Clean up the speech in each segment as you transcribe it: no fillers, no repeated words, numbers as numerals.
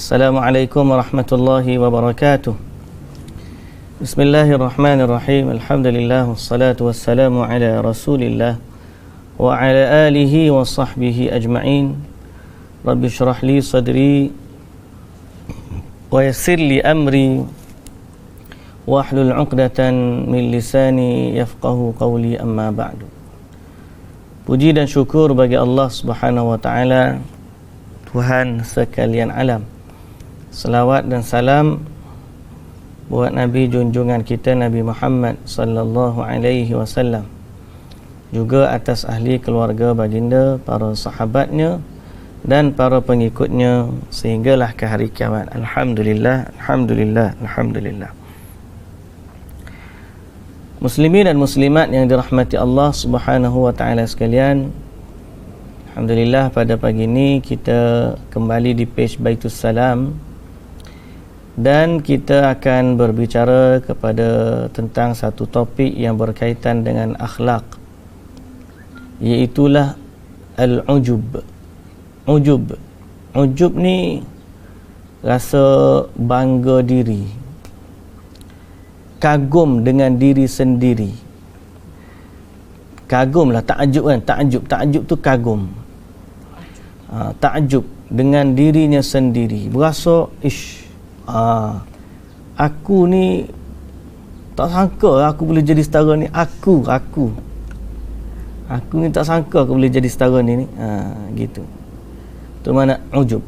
Assalamualaikum warahmatullahi wabarakatuh. Bismillahirrahmanirrahim. Alhamdulillah wassalatu wassalamu ala Rasulillah wa ala alihi wa sahbihi ajma'in. Rabbi shrah li sadri wa yassir li amri wahlul 'uqdatan min lisani yafqahu qawli, amma ba'du. Puji dan syukur bagi Allah Subhanahu wa taala, Tuhan sekalian alam. Selawat dan salam buat Nabi junjungan kita Nabi Muhammad sallallahu alaihi wasallam, juga atas ahli keluarga baginda, para sahabatnya dan para pengikutnya sehinggalah ke hari kiamat. Alhamdulillah, alhamdulillah, alhamdulillah. Muslimin dan muslimat yang dirahmati Allah Subhanahu wa taala sekalian, alhamdulillah pada pagi ini kita kembali di page Baitus Salam dan kita akan berbicara tentang satu topik yang berkaitan dengan akhlak, iaitulah al-ujub. Ujub ni rasa bangga diri, kagum dengan diri sendiri. Kagum lah, takjub kan, takjub tu kagum. Takjub dengan dirinya sendiri, berasa aku ni tak sangka aku boleh jadi setara ni. Aku ni tak sangka aku boleh jadi setara ni. Gitu. Itu mana ujub.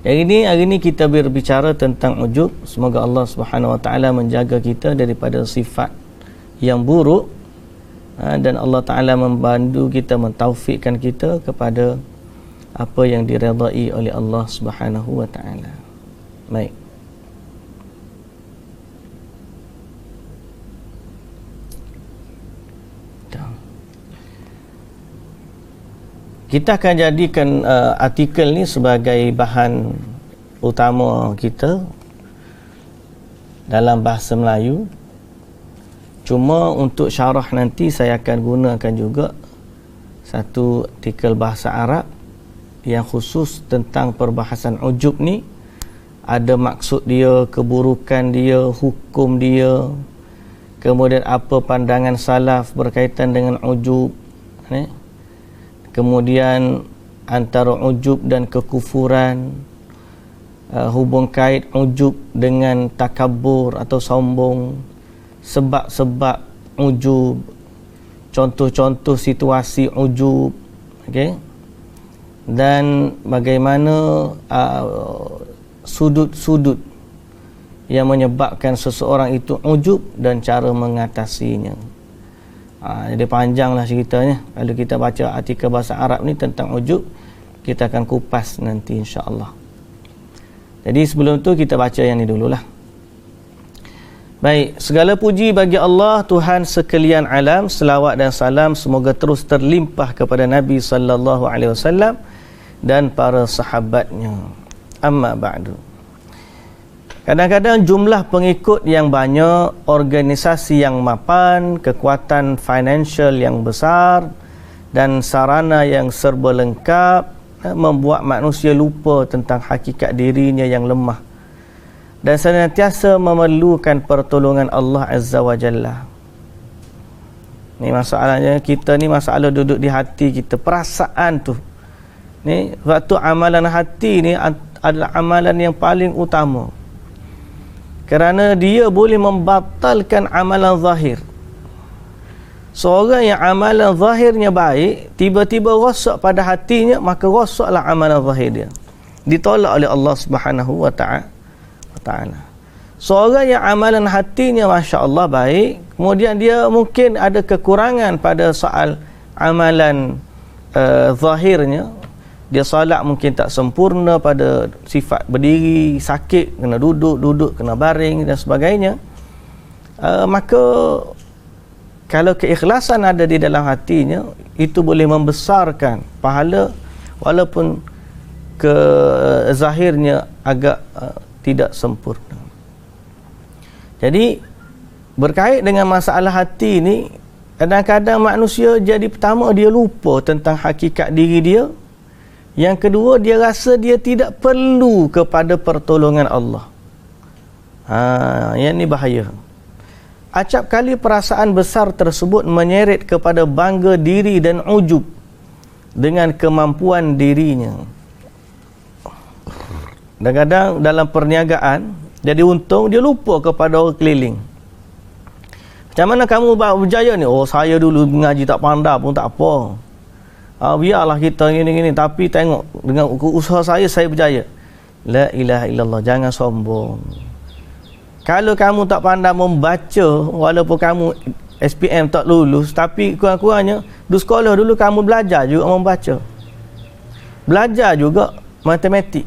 Hari ini kita berbicara tentang ujub. Semoga Allah Subhanahu wa taala menjaga kita daripada sifat yang buruk, dan Allah Taala membantu kita, mentaufikkan kita kepada apa yang diredai oleh Allah Subhanahu wa taala. Baik. Kita akan jadikan artikel ni sebagai bahan utama kita dalam bahasa Melayu. Cuma untuk syarah nanti saya akan gunakan juga satu artikel bahasa Arab yang khusus tentang perbahasan ujub ni. Ada maksud dia, keburukan dia, hukum dia, kemudian apa pandangan salaf berkaitan dengan ujub, kemudian antara ujub dan kekufuran, hubung kait ujub dengan takabur atau sombong, sebab-sebab ujub, contoh-contoh situasi ujub, dan bagaimana sudut-sudut yang menyebabkan seseorang itu ujub dan cara mengatasinya. Jadi panjanglah ceritanya. Kalau kita baca artikel bahasa Arab ni tentang ujub, kita akan kupas nanti insya-Allah. Jadi sebelum tu kita baca yang ni dululah. Baik, segala puji bagi Allah Tuhan sekalian alam, selawat dan salam semoga terus terlimpah kepada Nabi sallallahu alaihi wasallam dan para sahabatnya. Amma ba'du. Kadang-kadang jumlah pengikut yang banyak, organisasi yang mapan, kekuatan financial yang besar dan sarana yang serba lengkap membuat manusia lupa tentang hakikat dirinya yang lemah dan senantiasa memerlukan pertolongan Allah Azza wa Jalla. Ni masalahnya, kita ni masalah duduk di hati kita, perasaan tu. Ni waktu amalan hati ni adalah amalan yang paling utama, kerana dia boleh membatalkan amalan zahir. Seorang yang amalan zahirnya baik, tiba-tiba rosak pada hatinya, maka rosaklah amalan zahir dia, ditolak oleh Allah Subhanahu wa taala. Seorang yang amalan hatinya masya-Allah baik, kemudian dia mungkin ada kekurangan pada soal amalan zahirnya. Dia salat mungkin tak sempurna pada sifat berdiri, sakit, kena duduk, kena baring dan sebagainya. Maka kalau keikhlasan ada di dalam hatinya, itu boleh membesarkan pahala walaupun ke zahirnya agak tidak sempurna. Jadi berkait dengan masalah hati ni, kadang-kadang manusia jadi pertama dia lupa tentang hakikat diri dia, Yang kedua, dia rasa dia tidak perlu kepada pertolongan Allah. Yang ni bahaya. Acap kali perasaan besar tersebut menyeret kepada bangga diri dan ujub dengan kemampuan dirinya. Kadang-kadang dalam perniagaan, jadi untung, dia lupa kepada orang keliling. Macam mana kamu berjaya ni? Oh, saya dulu mengaji tak pandai pun tak apa. Biarlah kita gini-gini, tapi tengok dengan usaha saya berjaya. La ilaha illallah, jangan sombong. Kalau kamu tak pandai membaca, walaupun kamu SPM tak lulus, tapi kurang-kurangnya di sekolah dulu kamu belajar juga membaca. Belajar juga matematik.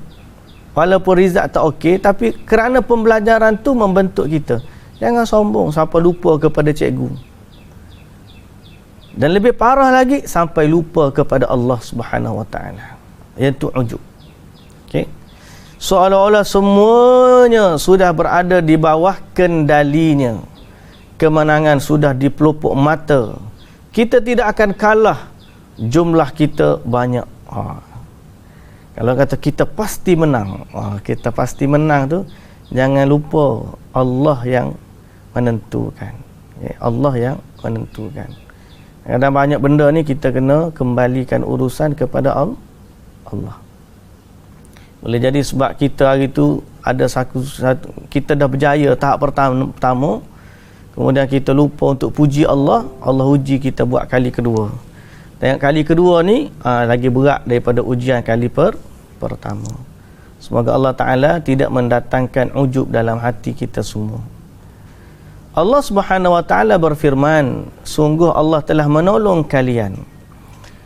Walaupun result tak okey, tapi kerana pembelajaran tu membentuk kita. Jangan sombong sampai lupa kepada cikgu. Dan lebih parah lagi, sampai lupa kepada Allah Subhanahu Wa Taala. Iaitu ujub. Okey. Seolah-olah semuanya sudah berada di bawah kendalinya. Kemenangan sudah di pelupuk mata. Kita tidak akan kalah, jumlah kita banyak. Kalau kata kita pasti menang, kita pasti menang tu, jangan lupa Allah yang menentukan. Allah yang menentukan. Kadang banyak benda ni kita kena kembalikan urusan kepada Allah. Boleh jadi sebab kita hari tu ada satu kita dah berjaya tahap pertama, kemudian kita lupa untuk puji Allah, Allah uji kita buat kali kedua. Dan kali kedua ni lagi berat daripada ujian kali pertama. Semoga Allah Ta'ala tidak mendatangkan ujub dalam hati kita semua. Allah Subhanahu Wa Ta'ala berfirman, sungguh Allah telah menolong kalian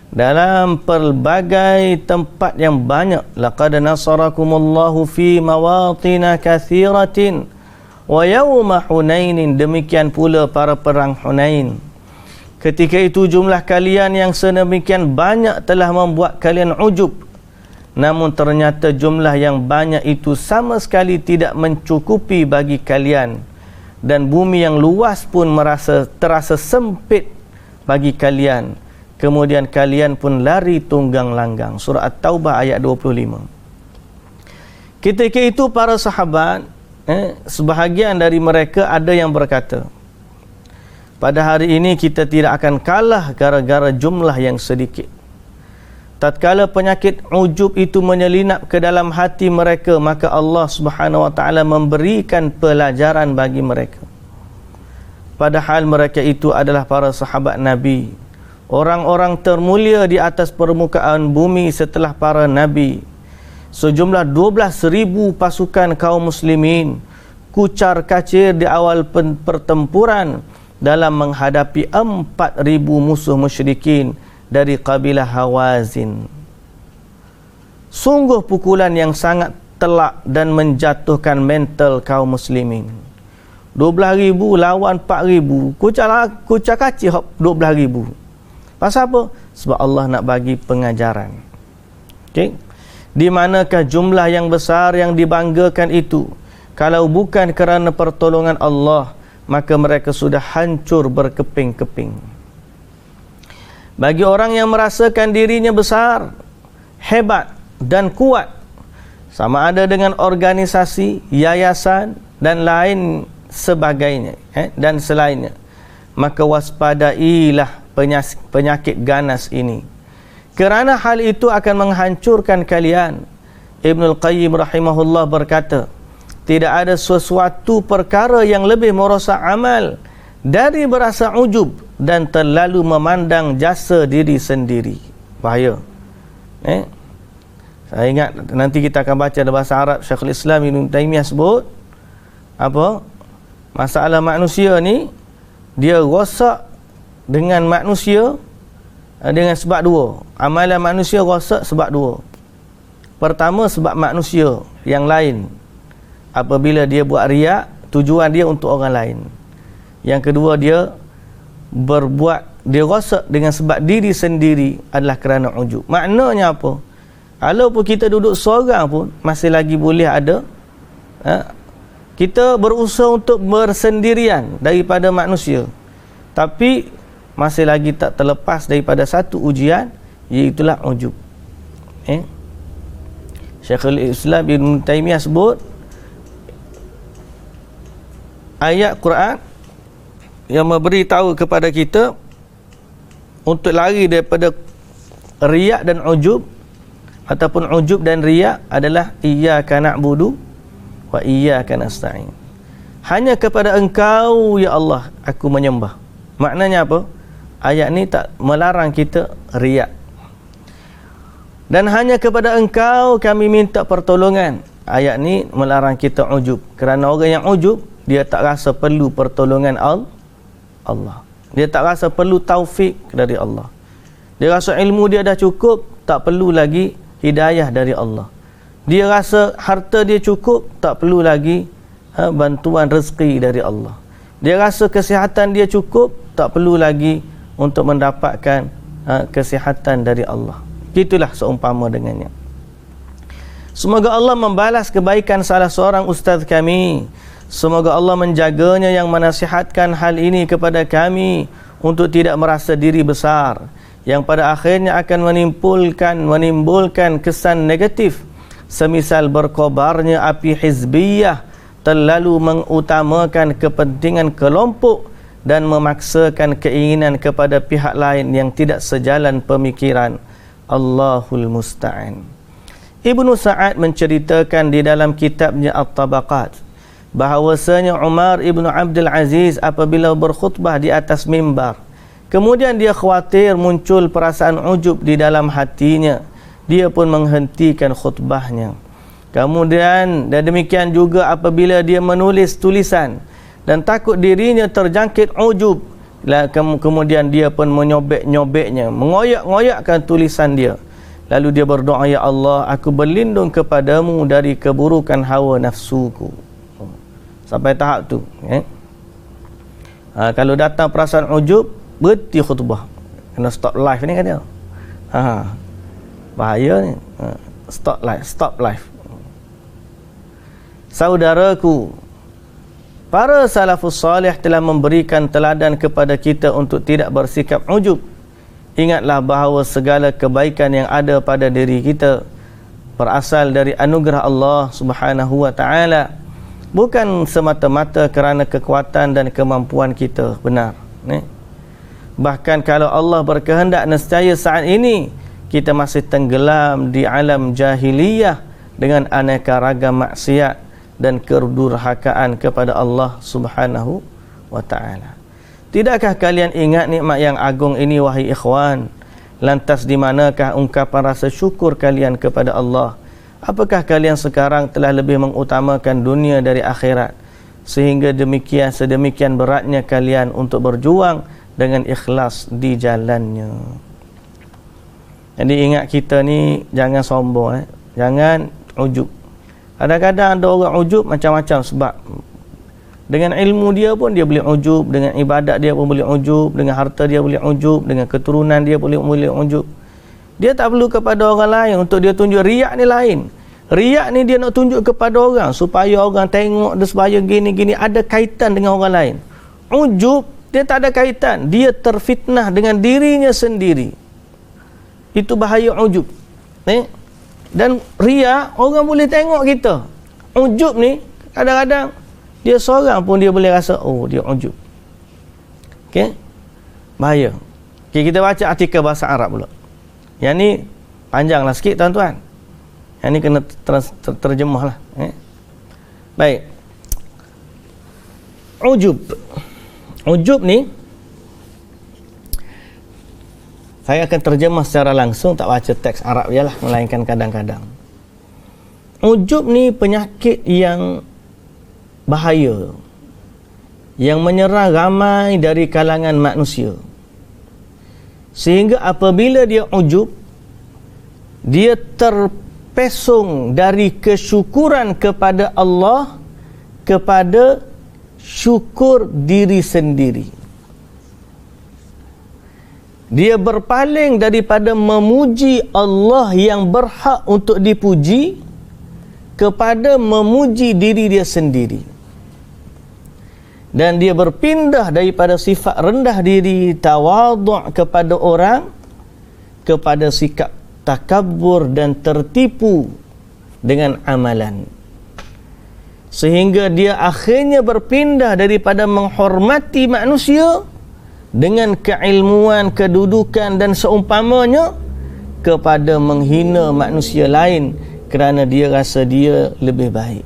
dalam pelbagai tempat yang banyak. Laqad nasarakumullahu fi mawatin katsiratin wa yawma Hunain. Demikian pula para perang Hunain. Ketika itu jumlah kalian yang sedemikian banyak telah membuat kalian ujub, namun ternyata jumlah yang banyak itu sama sekali tidak mencukupi bagi kalian, dan bumi yang luas pun terasa sempit bagi kalian. Kemudian kalian pun lari tunggang langgang. Surah At-Taubah ayat 25. Ketika itu para sahabat, sebahagian dari mereka ada yang berkata, pada hari ini kita tidak akan kalah gara-gara jumlah yang sedikit. Tatkala penyakit ujub itu menyelinap ke dalam hati mereka, maka Allah Subhanahu Wa Taala memberikan pelajaran bagi mereka. Padahal mereka itu adalah para sahabat Nabi, orang-orang termulia di atas permukaan bumi setelah para Nabi. Sejumlah 12,000 pasukan kaum muslimin kucar kacir di awal pertempuran dalam menghadapi 4,000 musuh musyrikin dari kabilah Hawazin. Sungguh pukulan yang sangat telak dan menjatuhkan mental kaum muslimin. 12,000 lawan 4,000, kucar kacir 12,000. Pasal apa? Sebab Allah nak bagi pengajaran. Okey. Di manakah jumlah yang besar yang dibanggakan itu? Kalau bukan kerana pertolongan Allah, maka mereka sudah hancur berkeping-keping. Bagi orang yang merasakan dirinya besar, hebat dan kuat, sama ada dengan organisasi, yayasan dan lain sebagainya, dan selainnya, maka waspadailah penyakit ganas ini, kerana hal itu akan menghancurkan kalian. Ibnul Qayyim rahimahullah berkata, tidak ada sesuatu perkara yang lebih merosak amal dari berasa ujub dan terlalu memandang jasa diri sendiri. Bahaya. Saya ingat nanti kita akan baca dalam bahasa Arab, Syekhul Islam Ibn Taymiyah sebut apa? Masalah manusia ni dia rosak dengan manusia dengan sebab dua. Amalan manusia rosak sebab dua. Pertama, sebab manusia yang lain. Apabila dia buat riak, tujuan dia untuk orang lain. Yang kedua, dia rosak dengan sebab diri sendiri adalah kerana ujub. Maknanya apa? Kalau pun kita duduk seorang pun masih lagi boleh ada, kita berusaha untuk bersendirian daripada manusia, tapi masih lagi tak terlepas daripada satu ujian, iaitulah ujub. Syekhul Islam Ibn Taimiyah sebut ayat Quran yang memberitahu kepada kita untuk lari daripada riak dan ujub ataupun ujub dan riak adalah iyyaka na'budu wa iyyaka nasta'in. Hanya kepada Engkau ya Allah aku menyembah. Maknanya apa? Ayat ni tak melarang kita riak. Dan hanya kepada Engkau kami minta pertolongan. Ayat ni melarang kita ujub. Kerana orang yang ujub, dia tak rasa perlu pertolongan Allah. Dia tak rasa perlu taufik dari Allah. Dia rasa ilmu dia dah cukup, tak perlu lagi hidayah dari Allah. Dia rasa harta dia cukup, tak perlu lagi bantuan rezeki dari Allah. Dia rasa kesihatan dia cukup, tak perlu lagi untuk mendapatkan kesihatan dari Allah. Itulah seumpama dengannya. Semoga Allah membalas kebaikan salah seorang ustaz kami. Semoga Allah menjaganya yang menasihatkan hal ini kepada kami untuk tidak merasa diri besar, yang pada akhirnya akan menimbulkan kesan negatif, semisal berkobarnya api hizbiyah, terlalu mengutamakan kepentingan kelompok dan memaksakan keinginan kepada pihak lain yang tidak sejalan pemikiran. Allahul Musta'an. Ibnu Sa'ad menceritakan di dalam kitabnya At-Tabaqat bahawasanya Umar ibn Abdul Aziz apabila berkhutbah di atas mimbar, kemudian dia khawatir muncul perasaan ujub di dalam hatinya, dia pun menghentikan khutbahnya. Kemudian dan demikian juga apabila dia menulis tulisan dan takut dirinya terjangkit ujub, kemudian dia pun menyobek-nyobeknya, mengoyak-ngoyakkan tulisan dia. Lalu dia berdoa, ya Allah, aku berlindung kepadamu dari keburukan hawa nafsuku. Sampai tahap tu. Kalau datang perasaan ujub, berhenti khutbah. Kena stop live ni kan dia. Bahaya ni. Stop live. Saudaraku, para salafus salih telah memberikan teladan kepada kita untuk tidak bersikap ujub. Ingatlah bahawa segala kebaikan yang ada pada diri kita berasal dari anugerah Allah Subhanahu wa taala, bukan semata-mata kerana kekuatan dan kemampuan kita. Benar, bahkan kalau Allah berkehendak, nescaya saat ini kita masih tenggelam di alam jahiliyah dengan aneka ragam maksiat dan kedurhakaan kepada Allah Subhanahu wa taala. Tidakkah kalian ingat nikmat yang agung ini, wahai ikhwan? Lantas di manakah ungkapan rasa syukur kalian kepada Allah? Apakah kalian sekarang telah lebih mengutamakan dunia dari akhirat, sehingga sedemikian beratnya kalian untuk berjuang dengan ikhlas di jalannya? Jadi ingat, kita ni jangan sombong, jangan ujub. Kadang-kadang ada orang ujub macam-macam sebab. Dengan ilmu dia pun dia boleh ujub, dengan ibadat dia pun boleh ujub, dengan harta dia boleh ujub, dengan keturunan dia boleh ujub. Dia tak perlu kepada orang lain untuk dia tunjuk. Riak ni lain. Riak ni dia nak tunjuk kepada orang supaya orang tengok dia, supaya gini-gini, ada kaitan dengan orang lain. Ujub dia tak ada kaitan, dia terfitnah dengan dirinya sendiri. Itu bahaya ujub. Dan riak, orang boleh tengok kita. Ujub ni kadang-kadang dia seorang pun dia boleh rasa, oh dia ujub. Okey, bahaya. Okey, kita baca artikel bahasa Arab pula. Yang ni panjanglah sikit tuan-tuan. Yang ni kena terjemahlah. Baik. Ujub. Ujub ni saya akan terjemah secara langsung, tak baca teks Arab je lah, melainkan kadang-kadang. Ujub ni penyakit yang bahaya yang menyerang ramai dari kalangan manusia, sehingga apabila dia ujub, dia terpesong dari kesyukuran kepada Allah kepada syukur diri sendiri. Dia berpaling daripada memuji Allah yang berhak untuk dipuji kepada memuji diri dia sendiri. Dan dia berpindah daripada sifat rendah diri, tawadhu' kepada orang, kepada sikap takabur dan tertipu dengan amalan. Sehingga dia akhirnya berpindah daripada menghormati manusia dengan keilmuan, kedudukan dan seumpamanya kepada menghina manusia lain kerana dia rasa dia lebih baik.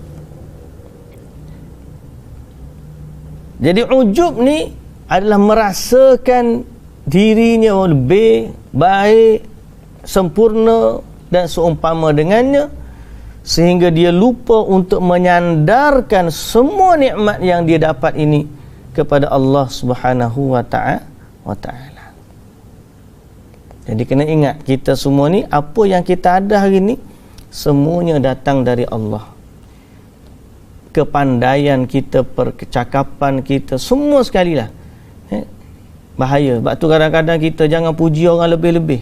Jadi ujub ni adalah merasakan dirinya lebih baik, sempurna dan seumpama dengannya, sehingga dia lupa untuk menyandarkan semua nikmat yang dia dapat ini kepada Allah Subhanahu wa ta'ala. Jadi kena ingat, kita semua ni, apa yang kita ada hari ni semuanya datang dari Allah. Kepandaian kita, percakapan kita, semua sekali lah. Bahaya. Sebab tu kadang-kadang kita jangan puji orang lebih-lebih.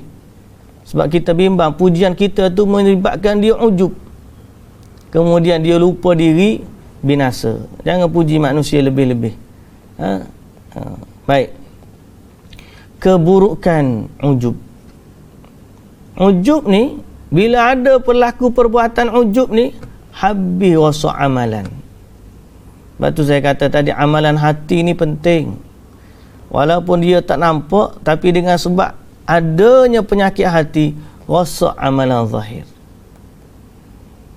Sebab kita bimbang pujian kita tu menyebabkan dia ujub. Kemudian dia lupa diri, binasa. Jangan puji manusia lebih-lebih. Baik. Keburukan ujub. Ujub ni, bila ada pelaku perbuatan ujub ni, habis rasa amalan. Sebab tu saya kata tadi, amalan hati ni penting. Walaupun dia tak nampak, tapi dengan sebab adanya penyakit hati, rasa amalan zahir.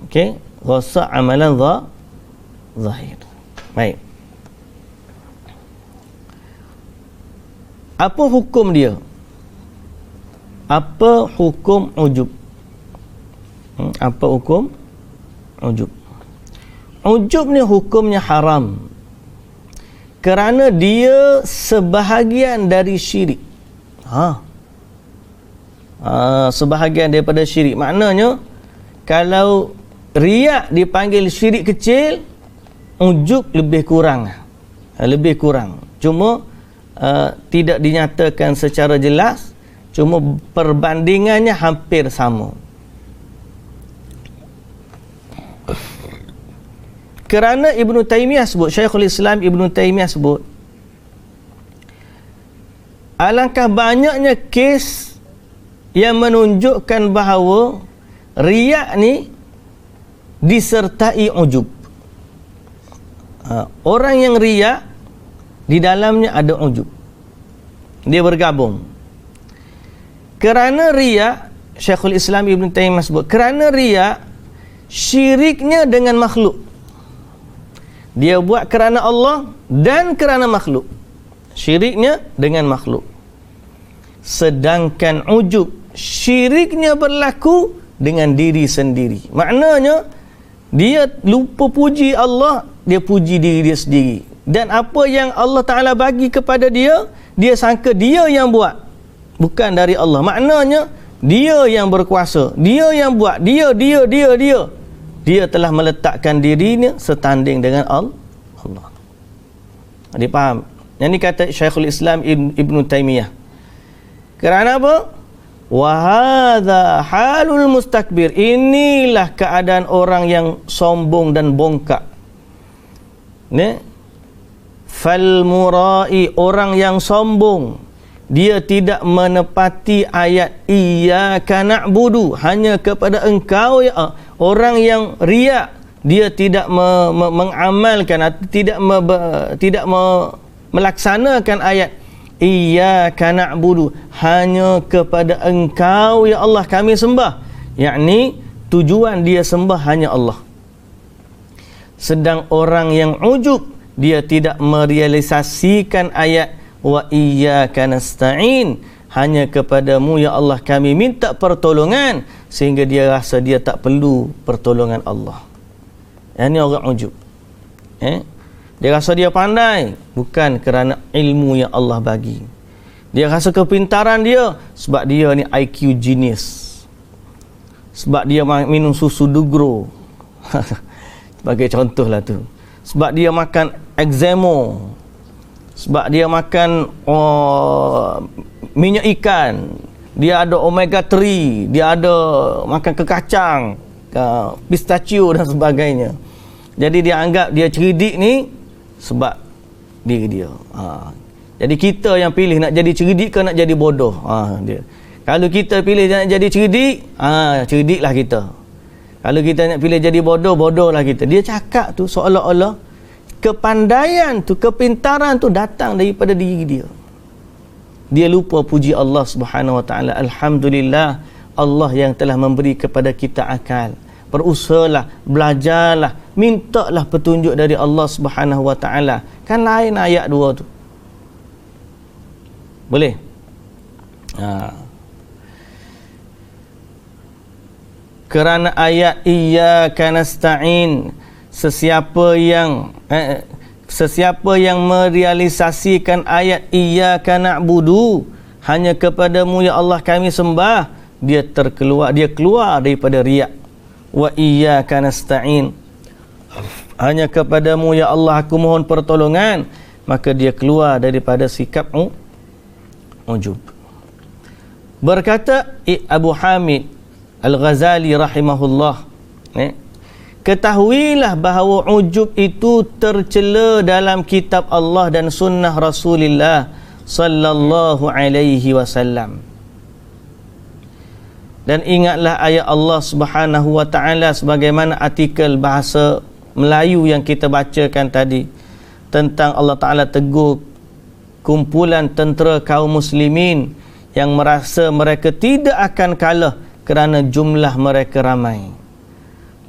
Okey, rasa amalan zahir. Baik. Apa hukum dia? Apa hukum ujub? Apa hukum ujub? Ujub ni hukumnya haram kerana dia sebahagian dari syirik. Sebahagian daripada syirik. Maknanya kalau riak dipanggil syirik kecil, ujub lebih kurang. Lebih kurang. Cuma tidak dinyatakan secara jelas, cuma perbandingannya hampir sama. Kerana Ibn Taymiyah sebut, Syekhul Islam Ibn Taymiyah sebut, alangkah banyaknya kes yang menunjukkan bahawa riak ni disertai ujub. Orang yang riak, di dalamnya ada ujub. Dia bergabung. Kerana riak, Syekhul Islam Ibn Taymiyah sebut, kerana riak syiriknya dengan makhluk. Dia buat kerana Allah dan kerana makhluk. Syiriknya dengan makhluk. Sedangkan ujub, syiriknya berlaku dengan diri sendiri. Maknanya dia lupa puji Allah, dia puji diri dia sendiri. Dan apa yang Allah Ta'ala bagi kepada dia, dia sangka dia yang buat, bukan dari Allah. Maknanya dia yang berkuasa, dia yang buat, dia dia telah meletakkan dirinya setanding dengan Allah. Dia faham? Yang ni kata Syekhul Islam Ibn Taymiyah. Kerana apa? Wahadha halul mustakbir. Inilah keadaan orang yang sombong dan bongkak. Ni? Fal murai, orang yang sombong, dia tidak menepati ayat iyyaka na'budu, hanya kepada engkau ya. Orang yang riak, dia tidak mengamalkan atau tidak melaksanakan ayat iyyaka na'budu, hanya kepada engkau ya Allah kami sembah. Yakni tujuan dia sembah hanya Allah. Sedang orang yang ujub, dia tidak merealisasikan ayat wa iyyaka nasta'in, hanya kepadamu ya Allah kami minta pertolongan, sehingga dia rasa dia tak perlu pertolongan Allah. Yang ni orang ujub. Dia rasa dia pandai bukan kerana ilmu yang Allah bagi. Dia rasa kepintaran dia sebab dia ni IQ genius, sebab dia minum susu Dugro sebagai contoh lah tu, sebab dia makan Exemo, sebab dia makan minyak ikan, dia ada omega 3, dia ada makan kekacang, pistachio dan sebagainya. Jadi dia anggap dia cerdik ni sebab diri dia. Jadi kita yang pilih nak jadi cerdik ke nak jadi bodoh. Dia. Kalau kita pilih nak jadi cerdik, cerdiklah kita. Kalau kita nak pilih jadi bodoh, bodohlah kita. Dia cakap tu seolah-olah kepandaian tu, kepintaran tu datang daripada diri dia. Dia lupa puji Allah Subhanahu Wa Taala. Alhamdulillah, Allah yang telah memberi kepada kita akal. Berusahalah, belajarlah, mintalah petunjuk dari Allah Subhanahu Wa Taala. Kan lain ayat 2 tu. Boleh? Kerana ayat iyyaka nasta'in, sesiapa yang merealisasikan ayat iyyaka na'budu, hanya kepadamu ya Allah kami sembah, dia keluar daripada riak. Wa iyyaka nasta'in, hanya kepadamu ya Allah aku mohon pertolongan, maka dia keluar daripada sikap ujub. Berkata Abu Hamid Al-Ghazali rahimahullah, ketahuilah bahawa ujub itu tercela dalam kitab Allah dan sunnah Rasulullah sallallahu alaihi wasallam. Dan ingatlah ayat Allah Subhanahu wa taala sebagaimana artikel bahasa Melayu yang kita bacakan tadi, tentang Allah Taala tegur kumpulan tentera kaum muslimin yang merasa mereka tidak akan kalah kerana jumlah mereka ramai.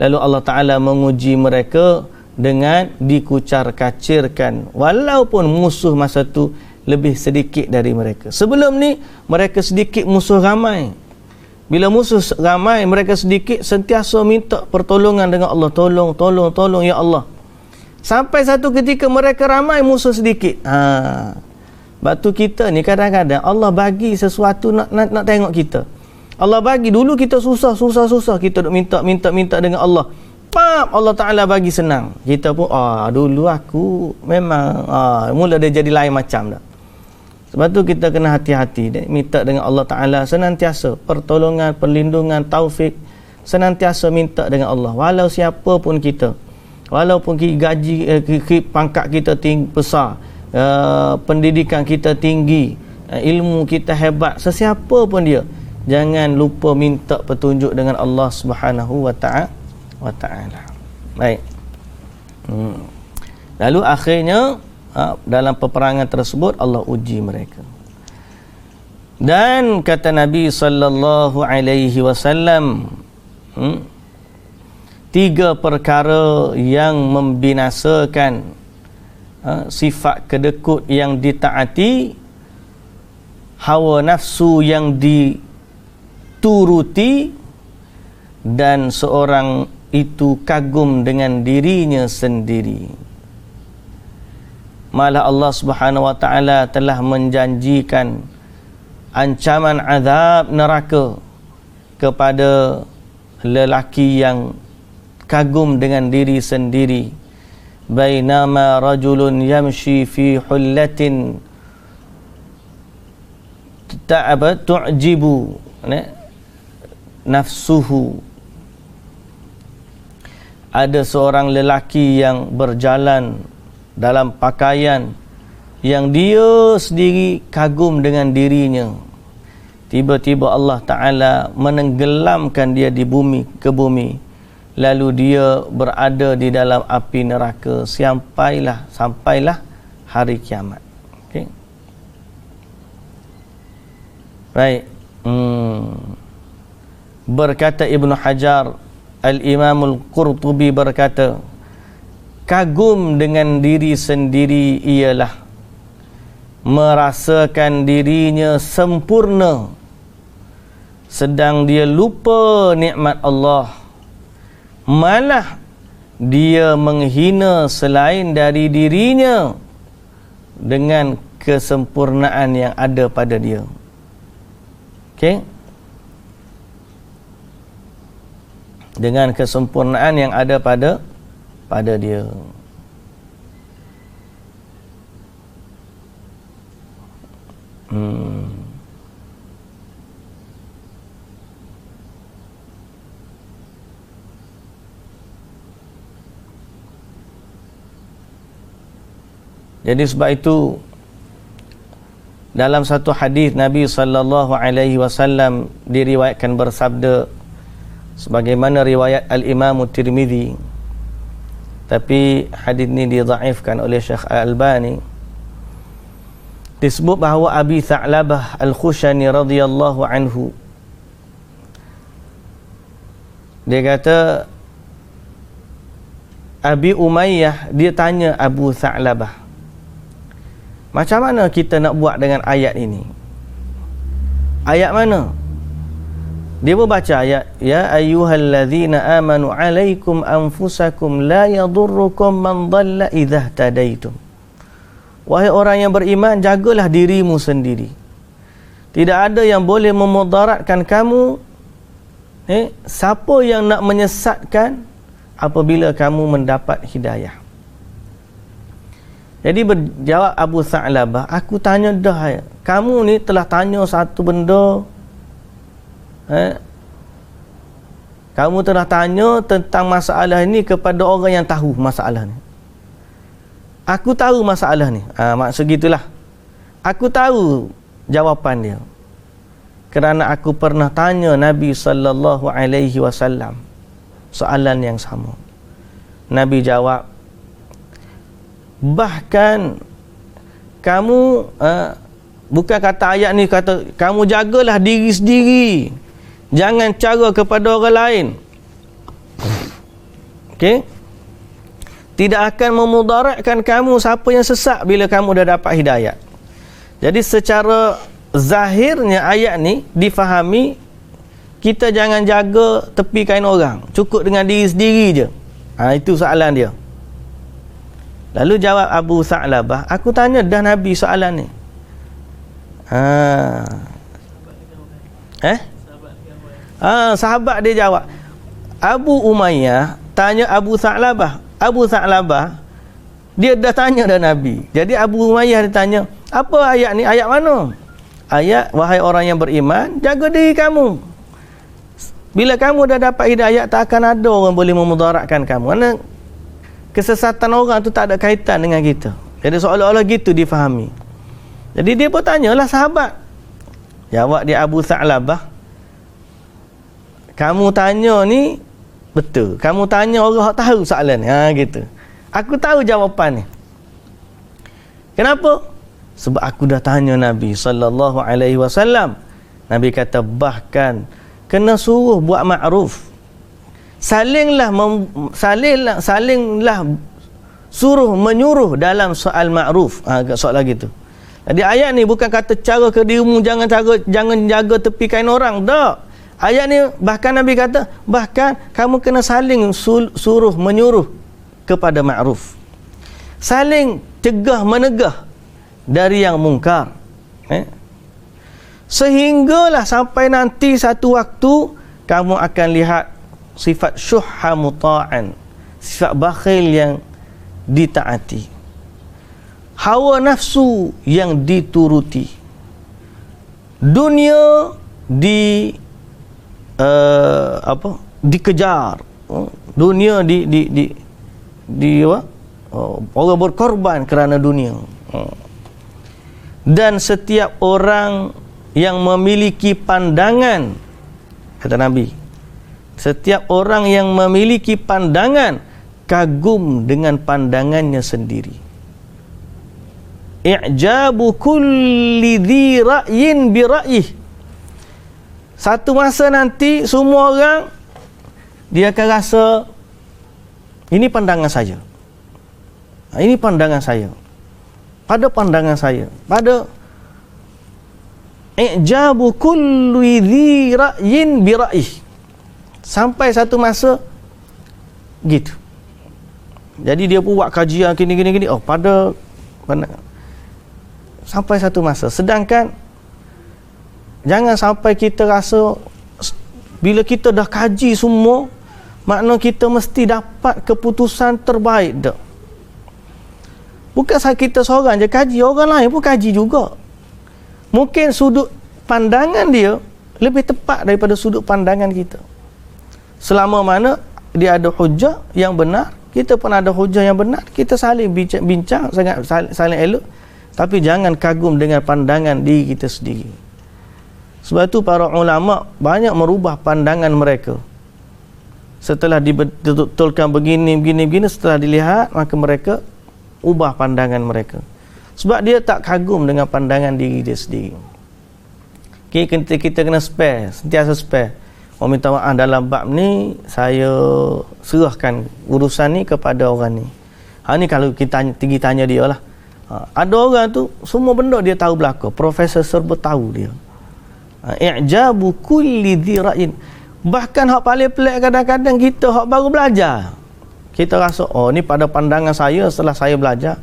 Lalu Allah Ta'ala menguji mereka dengan dikucar-kacirkan, walaupun musuh masa tu lebih sedikit dari mereka. Sebelum ni mereka sedikit, musuh ramai. Bila musuh ramai, mereka sedikit, sentiasa minta pertolongan dengan Allah. Tolong ya Allah. Sampai satu ketika mereka ramai, musuh sedikit. Sebab tu kita ni kadang-kadang Allah bagi sesuatu nak tengok kita. Allah bagi dulu kita susah, kita duk minta dengan Allah. Allah Ta'ala bagi senang. Kita pun dulu aku memang mula dia jadi lain macam dah. Sebab tu kita kena hati-hati minta dengan Allah Ta'ala senantiasa pertolongan, perlindungan, taufik, senantiasa minta dengan Allah. Walau siapa pun kita, walaupun gaji pangkat kita besar, pendidikan kita tinggi, ilmu kita hebat, sesiapa pun dia, jangan lupa minta petunjuk dengan Allah Subhanahu wa ta'ala. Baik. Lalu akhirnya dalam peperangan tersebut Allah uji mereka. Dan kata Nabi sallallahu alaihi wasallam, 3 perkara yang membinasakan sifat kedekut yang ditaati, hawa nafsu yang dituruti, dan seorang itu kagum dengan dirinya sendiri. Malah Allah Subhanahu wa taala telah menjanjikan ancaman azab neraka kepada lelaki yang kagum dengan diri sendiri. Bainama rajulun yamshi fi hullatin tu'jibu nafsuhu. Ada seorang lelaki yang berjalan dalam pakaian yang dia sendiri kagum dengan dirinya. Tiba-tiba Allah Ta'ala menenggelamkan dia di bumi, ke bumi. Lalu dia berada di dalam api neraka sampailah hari kiamat. Okay. Baik. Berkata Ibnu Hajar, Al-Imamul Qurtubi berkata, kagum dengan diri sendiri ialah merasakan dirinya sempurna sedang dia lupa nikmat Allah, malah dia menghina selain dari dirinya dengan kesempurnaan yang ada pada dia. Okey? Dengan kesempurnaan yang ada pada dia. Jadi sebab itu dalam satu hadis Nabi sallallahu alaihi wasallam diriwayatkan bersabda, sebagaimana riwayat Al-Imam Tirmidzi, tapi hadis ini didhaifkan oleh Syekh Al-Albani. Disebut bahawa Abi Tha'labah Al-Khushani radhiyallahu anhu, dia kata Abi Umayyah dia tanya Abu Tha'labah, macam mana kita nak buat dengan ayat ini? Ayat mana? Dia pun baca ayat, ya ayyuhallazina amanu alaikum anfusakum la yadurrukum man dhalla idza tadaitum. Wahai orang yang beriman, jagalah dirimu sendiri. Tidak ada yang boleh memudaratkan kamu, siapa yang nak menyesatkan apabila kamu mendapat hidayah. Jadi berjawab Abu Tha'labah, aku tanya dah, kamu ni telah tanya satu benda, kamu telah tanya tentang masalah ini kepada orang yang tahu masalah ni. Aku tahu masalah ni. Maksud gitulah. Aku tahu jawapan dia. Kerana aku pernah tanya Nabi sallallahu alaihi wasallam soalan yang sama. Nabi jawab, bahkan kamu bukan kata ayat ni, kata kamu jagalah diri sendiri, jangan cara kepada orang lain. Okey, tidak akan memudaratkan kamu siapa yang sesat bila kamu dah dapat hidayah. Jadi secara zahirnya ayat ni difahami, kita jangan jaga tepi kain orang, cukup dengan diri sendiri je. Itu soalan dia. Lalu jawab Abu Tha'labah, aku tanya dah Nabi soalan ni. Sahabat dia jawab. Abu Umayyah tanya Abu Tha'labah. Abu Tha'labah dia dah tanya dah Nabi. Jadi Abu Umayyah dia tanya, apa ayat ni? Ayat mana? Ayat, wahai orang yang beriman, jaga diri kamu. Bila kamu dah dapat hidayah, tak akan ada orang boleh memudaratkan kamu. Kerana kesesatan orang tu tak ada kaitan dengan kita. Jadi seolah-olah gitu difahami. Jadi dia pun tanyalah sahabat. Jawab dia Abu Tha'labah, kamu tanya ni betul. Kamu tanya orang yang tahu soalan ni. Gitu. Aku tahu jawapan ni. Kenapa? Sebab aku dah tanya Nabi sallallahu alaihi wasallam. Nabi kata bahkan kena suruh buat makruf. Salinglah suruh menyuruh dalam soal makruf. Soal lagi tu. Jadi ayat ni bukan kata cara ke dirimu, jangan jaga tepi kain orang. Tak. Ayat ni bahkan Nabi kata, bahkan kamu kena saling suruh menyuruh kepada ma'ruf. Saling cegah menegah dari yang mungkar. Sehinggalah sampai nanti satu waktu kamu akan lihat sifat syuhha muta'an, sifat bakhil yang ditaati, hawa nafsu yang dituruti, dunia dikejar, dunia orang berkorban kerana dunia. Dan setiap orang yang memiliki pandangan, kata Nabi, setiap orang yang memiliki pandangan kagum dengan pandangannya sendiri. I'jabu kulli dhi ra'yin bi ra'yih. Satu masa nanti semua orang dia akan rasa ini pandangan saya. Ini pandangan saya. Pada pandangan saya, pada i'jabu kulli dhi ra'yin bi ra'yih. Sampai satu masa gitu. Jadi dia pun buat kajian gini. Pada sampai satu masa. Sedangkan jangan sampai kita rasa bila kita dah kaji semua, makna kita mesti dapat keputusan terbaik dah. Bukan sahaja kita seorang je kaji, orang lain pun kaji juga. Mungkin sudut pandangan dia lebih tepat daripada sudut pandangan kita. Selama mana dia ada hujah yang benar, kita pun ada hujah yang benar, kita saling bincang sangat saling elok, tapi jangan kagum dengan pandangan diri kita sendiri. Sebab tu para ulama banyak merubah pandangan mereka setelah dibetulkan begini, setelah dilihat, maka mereka ubah pandangan mereka. Sebab dia tak kagum dengan pandangan diri dia sendiri. Okay, kita kena spare, sentiasa spare. Orang minta maaf dalam bab ni, saya serahkan urusan ni kepada orang ni. Ni kalau kita tinggi tanya dia lah. Ada orang tu, semua benda dia tahu belaka. Profesor serba tahu dia. I'jabu kulli dhi ra'in. Bahkan hak paling pelik kadang-kadang kita hak baru belajar, kita rasa ni pada pandangan saya setelah saya belajar.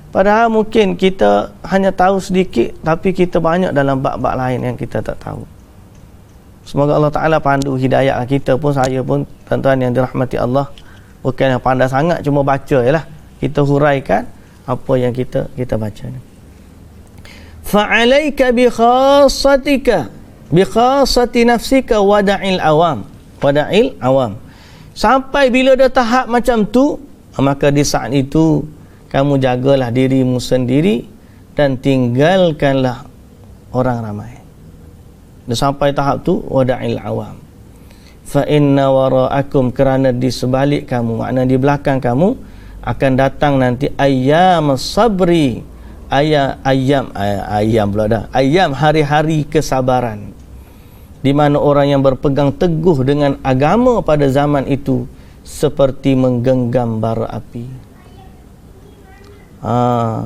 Padahal mungkin kita hanya tahu sedikit, tapi kita banyak dalam bab-bab lain yang kita tak tahu. Semoga Allah Ta'ala pandu hidayah kita pun, saya pun, tuan-tuan yang dirahmati Allah, bukan yang pandai sangat cuma baca je lah, kita huraikan apa yang kita baca ni. Fa'alaika bi khassatika bi khassati nafsika wada'il awam. Sampai bila dah tahap macam tu, maka di saat itu kamu jagalah dirimu sendiri dan tinggalkanlah orang ramai. Dah sampai tahap tu, wada'il awam. Fa inna wara'akum, kerana di sebalik kamu, makna di belakang kamu akan datang nanti ayyam sabri, ayam hari-hari kesabaran, di mana orang yang berpegang teguh dengan agama pada zaman itu seperti menggenggam bara api.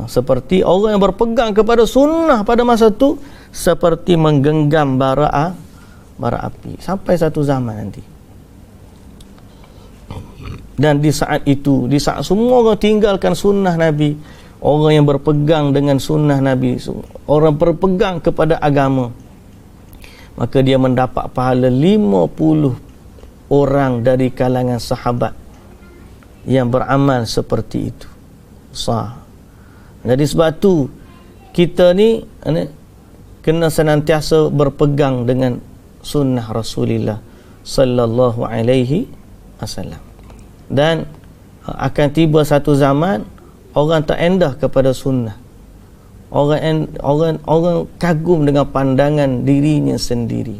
Seperti orang yang berpegang kepada sunnah pada masa itu seperti menggenggam bara api sampai satu zaman nanti. Dan di saat itu, di saat semua orang tinggalkan sunnah Nabi, orang yang berpegang dengan sunnah Nabi, orang berpegang kepada agama, maka dia mendapat pahala 50 orang dari kalangan sahabat yang beramal seperti itu. Sah. Jadi sebab tu kita ni kena senantiasa berpegang dengan sunnah Rasulullah sallallahu alaihi wasallam. Dan akan tiba satu zaman orang tak endah kepada sunnah. Orang kagum dengan pandangan dirinya sendiri.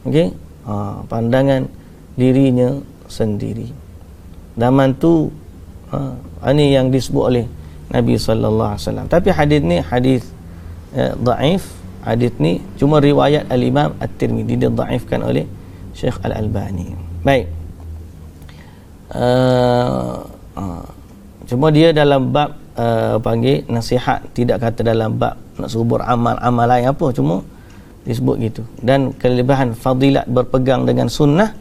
Okey? Pandangan dirinya sendiri. Zaman tu ini yang disebut oleh Nabi sallallahu alaihi wasallam. Tapi hadis ni hadis dhaif. Hadis ni cuma riwayat al-Imam At-Tirmidzi, dia dhaifkan oleh Syekh Al-Albani. Baik. Cuma dia dalam bab panggil nasihat, tidak kata dalam bab nak suruh beramal lain apa, cuma disebut gitu. Dan kelebihan fadilat berpegang dengan sunnah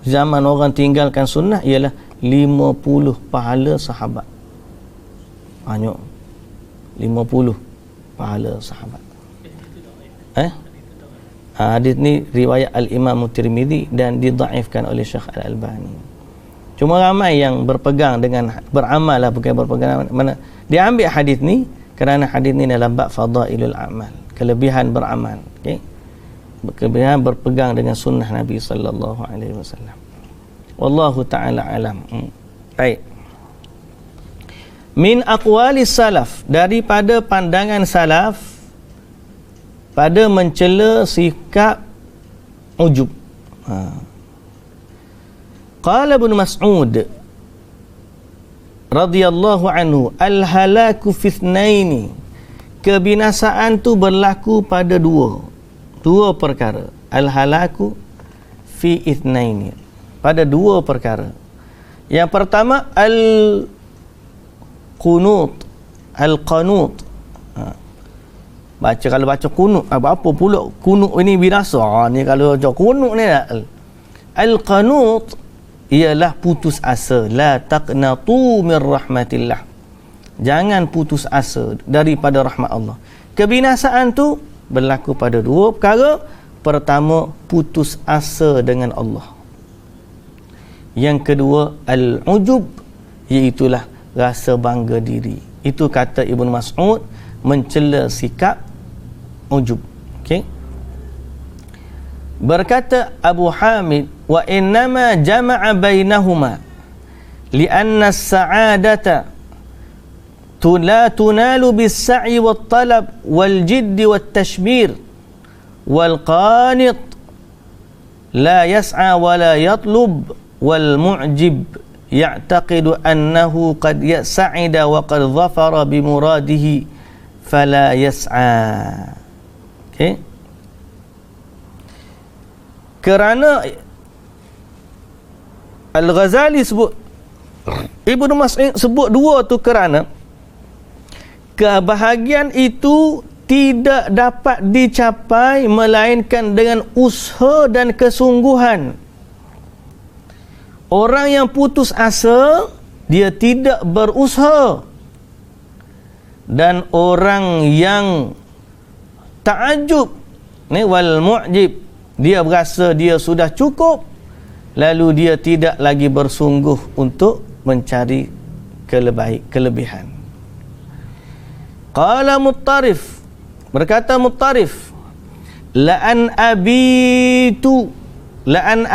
zaman orang tinggalkan sunnah ialah 50 pahala sahabat. Banyak 50 pahala sahabat. Hadis ni riwayat al-Imam Tirmidzi dan didhaifkan oleh Syekh Al-Albani. Cuma ramai yang berpegang dengan beramal lah, bukan berpegang mana. Dia ambil hadis ni kerana hadis ni dalam bab fadailul amal, kelebihan beramal, okey. Kelebihan berpegang dengan sunnah Nabi sallallahu alaihi wasallam. Wallahu taala alam. Baik. Min aqwalis salaf, daripada pandangan salaf pada mencela sikap ujub. Qala Ibn Mas'ud radhiyallahu anhu, al-halaku fi ithnaini, kebinasaan tu berlaku pada dua perkara. Al-halaku fi ithnaini, pada dua perkara. Yang pertama al-qunut. Kalau baca kunut, apa pula kunut ini binasa? Ni kalau baca kunut ni al-qanut ialah putus asa. La taqnatu min rahmatillah, jangan putus asa daripada rahmat Allah. Kebinasaan tu berlaku pada dua perkara. Pertama, putus asa dengan Allah. Yang kedua, al-ujub, iaitulah rasa bangga diri. Itu kata Ibn Mas'ud mencela sikap ujub. Okey. Berkata Abu Hamid, wa innama jama'a bainahuma li'anna as-sa'adata la tunalu bis-sa'i wat-talab wal-jiddi wat-tashmir wal-qanit la yas'a wa la yatlub wal mu'jib ya'taqidu annahu qad sa'ida wa qad dhafara bi muradihi fala yas'a. Okey. Kerana Al-Ghazali sebut, Ibnu Mas'ud sebut dua tu kerana kebahagiaan itu tidak dapat dicapai melainkan dengan usaha dan kesungguhan. Orang yang putus asa, dia tidak berusaha. Dan orang yang ta'ajub, ni wal mu'jib, dia berasa dia sudah cukup, lalu dia tidak lagi bersungguh untuk mencari kelebihan. Qala Muttarif, berkata Muttarif, la'an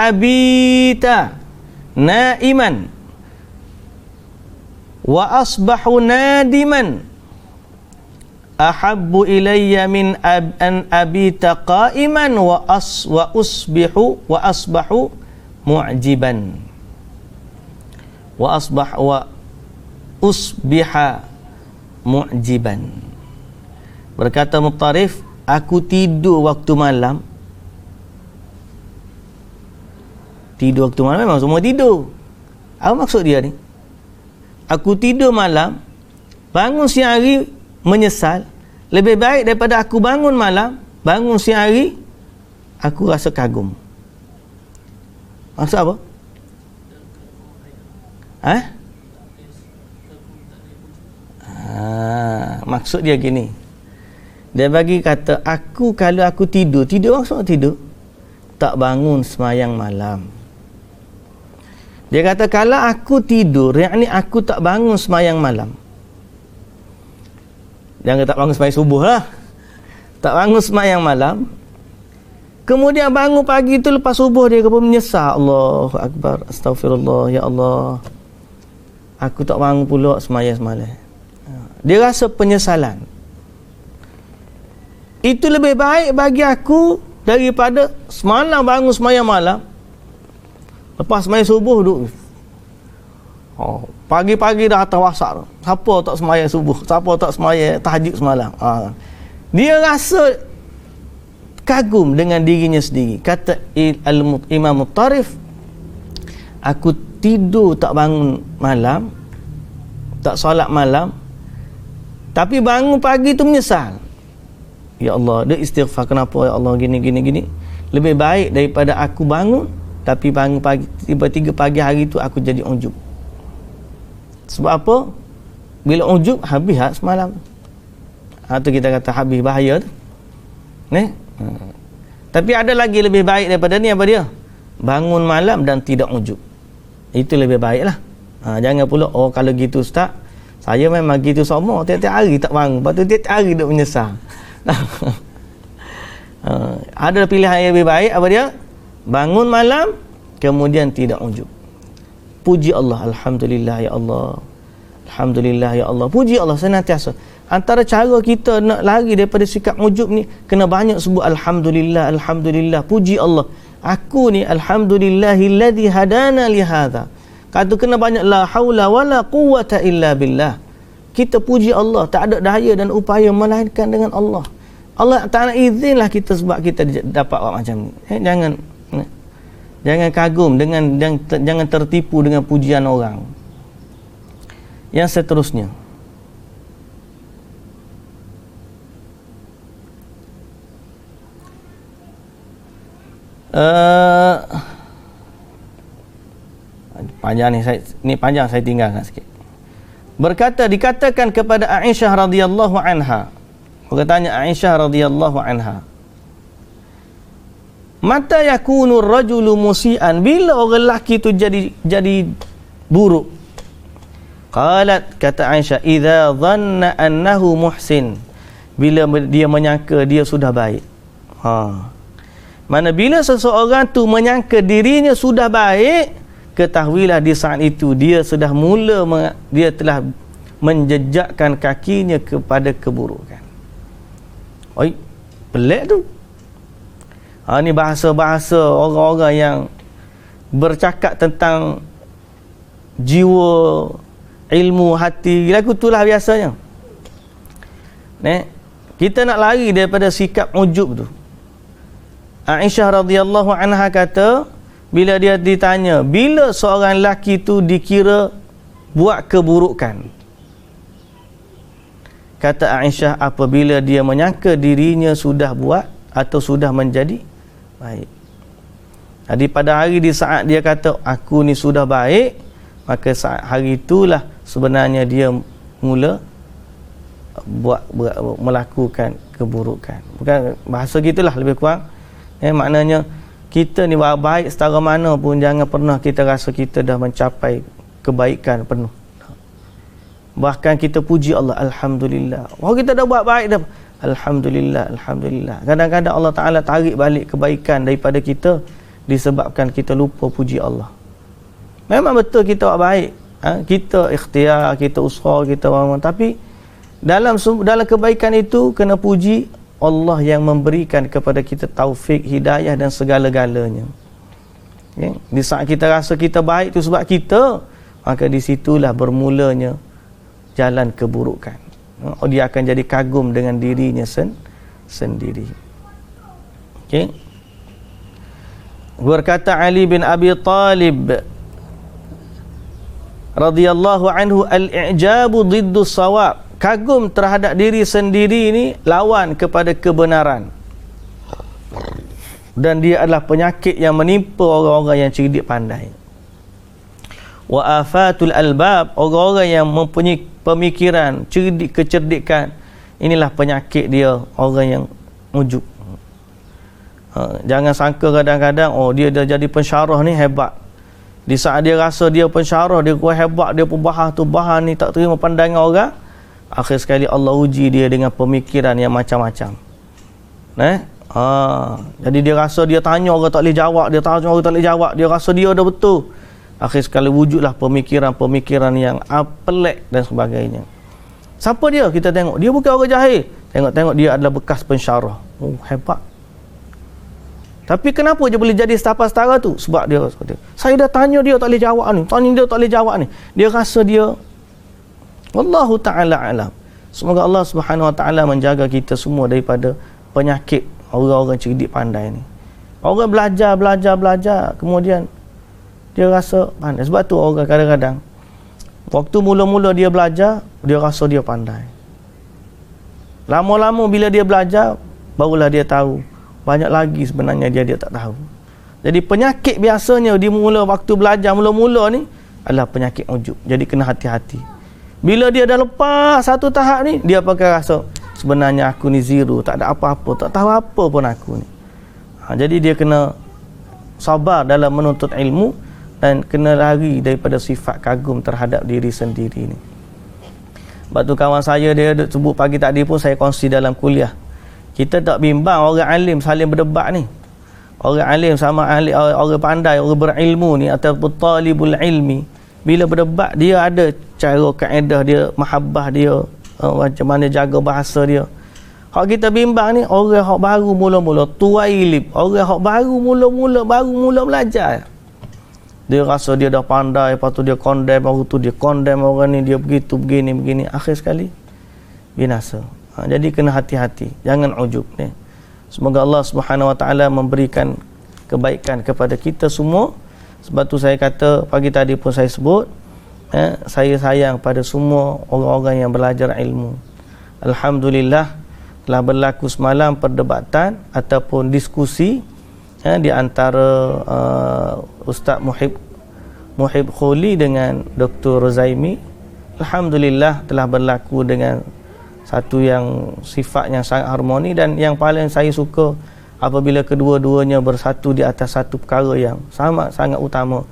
abita na'iman wa asbahu nadiman ahabbu ilayya min an abita qa'iman wa asbahu mu'jiban wa usbiha mu'jiban. Berkata Muttarif, aku tidur waktu malam. Tidur waktu malam memang semua tidur. Apa maksud dia ni? Aku tidur malam, bangun siang hari menyesal. Lebih baik daripada aku bangun malam, bangun siang hari aku rasa kagum. Maksud apa? Maksud dia gini. Dia bagi kata, aku kalau aku tidur maksud tidur, tak bangun semayang malam. Dia kata, kalau aku tidur, yakni aku tak bangun semayang malam. Jangan tak bangun semayang subuh lah. Tak bangun semayang malam. Kemudian bangun pagi tu lepas subuh, dia pun menyesal. Allahu Akbar, Astaghfirullah, Ya Allah, aku tak bangun pula semayang semalam. Dia rasa penyesalan. Itu lebih baik bagi aku daripada semalam bangun semayang malam, lepas semayang subuh duduk. Pagi-pagi dah atas WhatsApp, siapa tak semayang subuh, siapa tak semayang tahajud semalam. Dia rasa kagum dengan dirinya sendiri. Kata Imam Muttarif, aku tidur tak bangun malam, tak solat malam, tapi bangun pagi tu menyesal. Ya Allah, dia istighfar, kenapa ya Allah gini. Lebih baik daripada aku bangun, tapi bangun pagi, tiba-tiba pagi hari tu aku jadi ujub. Sebab apa? Bila ujub, habis semalam. Tu kita kata habis, bahaya tu. Tapi ada lagi lebih baik daripada ni, apa dia? Bangun malam dan tidak ujub. Itu lebih baik lah. Jangan pula, kalau gitu Ustaz, saya memang gitu semua, tiap-tiap hari tak bangun, lepas tu tiap-tiap hari duk menyesal. Ada pilihan yang lebih baik, apa dia? Bangun malam, kemudian tidak ujub. Puji Allah, Alhamdulillah ya Allah, Alhamdulillah ya Allah, puji Allah senantiasa. Antara cara kita nak lari daripada sikap ujub ni, kena banyak sebut Alhamdulillah, Alhamdulillah, puji Allah. Aku ni Alhamdulillahilladzi hadana li hadza. Kata kena banyak la haula wala quwwata illa billah. Kita puji Allah, tak ada daya dan upaya melainkan dengan Allah. Allah Ta'ala izinlah kita sebab kita dapat buat macam ni. Jangan kagum dengan, jangan tertipu dengan pujian orang. Yang seterusnya, panjang ni, panjang saya tinggalkan sikit. Dikatakan kepada Aisyah radhiyallahu anha, bertanya Aisyah radhiyallahu anha, mata yakunu rajulu musian, bila orang lelaki tu jadi buruk? Qalat, kata Aisyah, idza dhanna annahu muhsin, bila dia menyangka dia sudah baik. Mana bila seseorang tu menyangka dirinya sudah baik, ketahuilah di saat itu dia sudah dia telah menjejakkan kakinya kepada keburukan. Pelik tu. Ni bahasa-bahasa orang-orang yang bercakap tentang jiwa, ilmu, hati, lagu itulah biasanya. Kita nak lari daripada sikap ujub tu. Aisyah radhiyallahu anha kata, bila dia ditanya, bila seorang lelaki tu dikira buat keburukan, kata Aisyah, apabila dia menyangka dirinya sudah buat atau sudah menjadi baik. Jadi pada hari di saat dia kata aku ni sudah baik, maka saat hari itulah sebenarnya dia mula melakukan keburukan. Bukan bahasa gitulah lebih kurang. Maknanya kita ni baik setara mana pun, jangan pernah kita rasa kita dah mencapai kebaikan penuh. Bahkan kita puji Allah, alhamdulillah. Kita dah buat baik dah, alhamdulillah, alhamdulillah. Kadang-kadang Allah Ta'ala tarik balik kebaikan daripada kita disebabkan kita lupa puji Allah. Memang betul kita buat baik, kita ikhtiar, kita usaha, kita bangun, tapi dalam kebaikan itu kena puji Allah yang memberikan kepada kita taufik, hidayah dan segala-galanya. Di saat kita rasa kita baik itu sebab kita, maka di situlah bermulanya jalan keburukan. Dia akan jadi kagum dengan dirinya sendiri. Berkata Ali bin Abi Talib radhiyallahu anhu, al-i'jabu diddu sawab. Kagum terhadap diri sendiri ini lawan kepada kebenaran. Dan dia adalah penyakit yang menimpa orang-orang yang cerdik pandai. Wa afatul albab, orang-orang yang mempunyai pemikiran, cerdik, kecerdikan, inilah penyakit dia, orang yang ujub. Jangan sangka kadang-kadang dia dah jadi pensyarah ni hebat. Di saat dia rasa dia pensyarah, dia kuat hebat, dia pembahas tu bahas ni tak terima pandangan orang, akhir sekali Allah uji dia dengan pemikiran yang macam-macam. Jadi dia rasa dia tanya orang tak boleh jawab, dia tanya orang tak boleh jawab, dia rasa dia dah betul. Akhir sekali wujudlah pemikiran-pemikiran yang pelik dan sebagainya. Siapa dia? Kita tengok dia bukan orang jahil, tengok-tengok dia adalah bekas pensyarah. Hebat. Tapi kenapa dia boleh jadi setara tu? Sebab dia kata, saya dah tanya dia tak boleh jawab ni, tanya dia tak boleh jawab ni. Dia rasa dia, wallahu ta'ala alam. Semoga Allah Subhanahu wa ta'ala menjaga kita semua daripada penyakit orang-orang cerdik pandai ni. Orang belajar, kemudian dia rasa pandai. Sebab tu orang kadang-kadang waktu mula-mula dia belajar, dia rasa dia pandai. Lama-lama bila dia belajar, barulah dia tahu banyak lagi sebenarnya dia tak tahu. Jadi penyakit biasanya dimula waktu belajar mula-mula ni adalah penyakit ujub. Jadi kena hati-hati. Bila dia dah lepas satu tahap ni, dia pakai rasa sebenarnya aku ni zero, tak ada apa-apa, tak tahu apa pun aku ni. Jadi dia kena sabar dalam menuntut ilmu dan kena lari daripada sifat kagum terhadap diri sendiri ni. Sebab tu kawan saya dia sebut pagi tadi pun saya kongsi dalam kuliah. Kita tak bimbang orang alim saling berdebat ni. Orang alim sama orang pandai, orang berilmu ni ataupun talibul ilmi, bila berdebat dia ada cara kaedah dia, mahabbah dia, macam mana jaga bahasa dia. Hak kita bimbang ni orang hak baru mula-mula tuailib, orang hak baru mula belajar. Dia rasa dia dah pandai, lepas tu dia condemn orang tu, dia condemn orang ni, dia begitu begini, akhir sekali binasa. Jadi kena hati-hati, jangan ujub ni. Semoga Allah Subhanahu wa taala memberikan kebaikan kepada kita semua. Sebab tu saya kata pagi tadi pun saya sebut, saya sayang pada semua orang-orang yang belajar ilmu. Alhamdulillah telah berlaku semalam perdebatan ataupun diskusi di antara Ustaz Muhib Khuli dengan Dr. Rozaimi. Alhamdulillah telah berlaku dengan satu yang sifat yang sangat harmoni, dan yang paling saya suka apabila kedua-duanya bersatu di atas satu perkara yang sangat utama.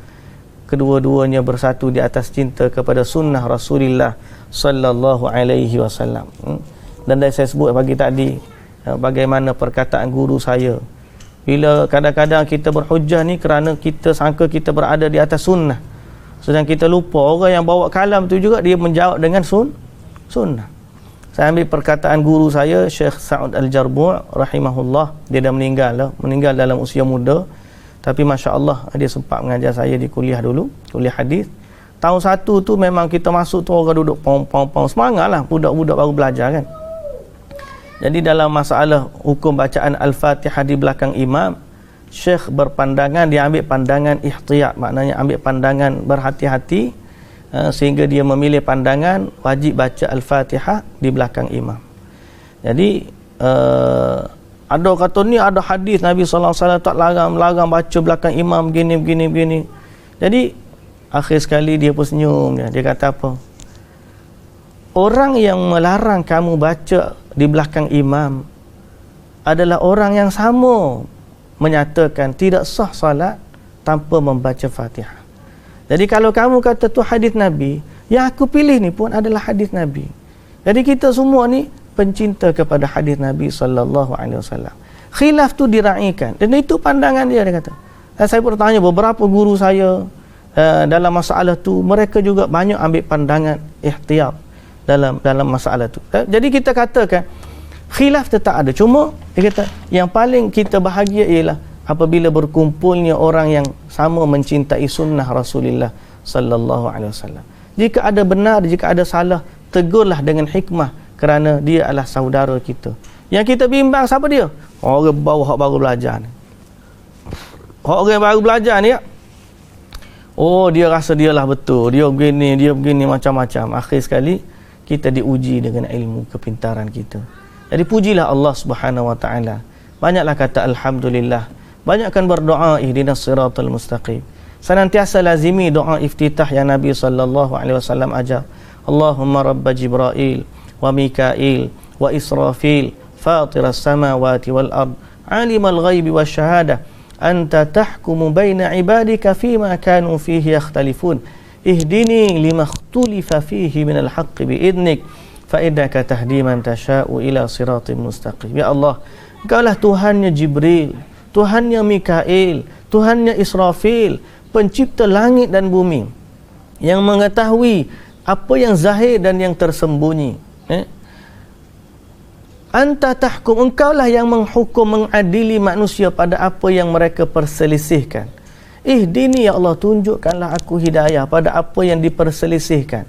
Kedua-duanya bersatu di atas cinta kepada sunnah Rasulullah sallallahu alaihi wasallam. Dan saya sebut pagi tadi bagaimana perkataan guru saya, bila kadang-kadang kita berhujah ni kerana kita sangka kita berada di atas sunnah, sedang kita lupa orang yang bawa kalam tu juga dia menjawab dengan sunnah. Saya ambil perkataan guru saya Syekh Sa'ud Al-Jarbu' rahimahullah. Dia dah meninggal dalam usia muda, Tapi Masya Allah, dia sempat mengajar saya di kuliah dulu, kuliah hadis. Tahun 1 tu memang kita masuk tu orang duduk pom semangat lah, budak-budak baru belajar kan. Jadi dalam masalah hukum bacaan Al-Fatihah di belakang imam, Syekh berpandangan, dia ambil pandangan ihtiyat, maknanya ambil pandangan berhati-hati, sehingga dia memilih pandangan wajib baca Al-Fatihah di belakang imam. Jadi ada kata ni ada hadis Nabi SAW tak larang baca belakang imam begini. Jadi akhir sekali dia pun senyum dia kata apa? Orang yang melarang kamu baca di belakang imam adalah orang yang sama menyatakan tidak sah salat tanpa membaca Fatihah. Jadi kalau kamu kata tu hadis Nabi, yang aku pilih ni pun adalah hadis Nabi. Jadi kita semua ni pencinta kepada hadis Nabi sallallahu alaihi wasallam. Khilaf tu diraikan dan itu pandangan dia kata. Dan saya pun tanya beberapa guru saya dalam masalah tu, mereka juga banyak ambil pandangan ihtiyat dalam masalah tu. Jadi kita katakan khilaf tetap ada, cuma dia kata yang paling kita bahagia ialah apabila berkumpulnya orang yang sama mencintai sunnah Rasulullah sallallahu alaihi wasallam. Jika ada benar, jika ada salah, tegurlah dengan hikmah, kerana dia adalah saudara kita. Yang kita bimbang siapa dia? Orang baru belajar ni. Orang baru belajar ni ya. Oh, dia rasa dialah betul, dia begini macam-macam. Akhir sekali kita diuji dengan ilmu kepintaran kita. Jadi pujilah Allah Subhanahu wa taala. Banyaklah kata alhamdulillah. Banyakkan berdoa ihdinas siratal mustaqim. Senantiasa lazimi doa iftitah yang Nabi sallallahu alaihi wasallam ajar. Allahumma rabb Jibril wa Mikail wa Israfil fatiras samawati wal ard alimal ghaibi wasyahadah anta tahkumu baina ibadika fima kanu fihi yakhtalifun ihdini lima ikhtulifa fihi minal haqqi biidnik fa innaka tahdi man tasha'u ila siratim mustaqim. Ya Allah, Engkaulah Tuhannya Jibril, Tuhannya Mikail, Tuhannya Israfil, pencipta langit dan bumi, yang mengetahui apa yang zahir dan yang tersembunyi. Anta tahkum, engkaulah yang menghukum, mengadili manusia pada apa yang mereka perselisihkan. Ihdini ya Allah, tunjukkanlah aku hidayah pada apa yang diperselisihkan.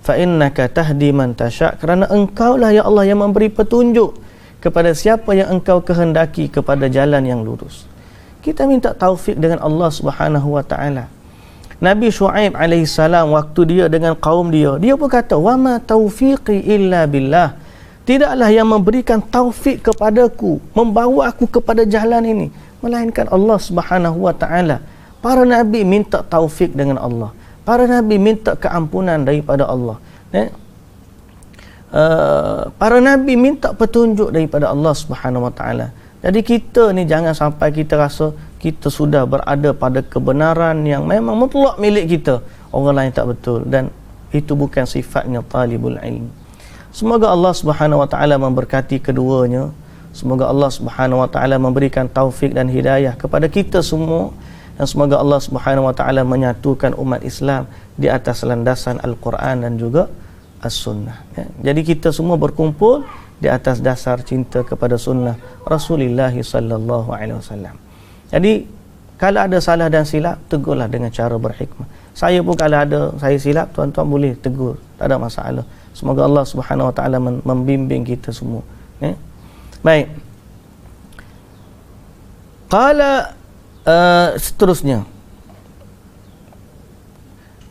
Fa innaka tahdi man tasya, kerana engkaulah ya Allah yang memberi petunjuk kepada siapa yang engkau kehendaki kepada jalan yang lurus. Kita minta taufik dengan Allah Subhanahu wa taala. Nabi Shu'aib alaihi salam, waktu dia dengan kaum dia pun kata, wa ma taufiqi illa billah. Tidaklah yang memberikan taufik kepadaku, membawa aku kepada jalan ini, melainkan Allah Subhanahu wa taala. Para nabi minta taufik dengan Allah. Para nabi minta keampunan daripada Allah. Para nabi minta petunjuk daripada Allah Subhanahu wa taala. Jadi kita ni jangan sampai kita rasa kita sudah berada pada kebenaran yang memang mutlak milik kita, orang lain tak betul, dan itu bukan sifatnya talibul ilm. Semoga Allah Subhanahu wa taala memberkati keduanya. Semoga Allah Subhanahu wa taala memberikan taufik dan hidayah kepada kita semua, dan semoga Allah Subhanahu wa taala menyatukan umat Islam di atas landasan Al-Quran dan juga As-Sunnah. Jadi kita semua berkumpul di atas dasar cinta kepada sunnah Rasulullah sallallahu alaihi wasallam. Jadi kalau ada salah dan silap, tegurlah dengan cara berhikmah. Saya pun kalau ada saya silap, tuan-tuan boleh tegur, tak ada masalah. Semoga Allah Subhanahu wa taala membimbing kita semua. Baik. Qala seterusnya.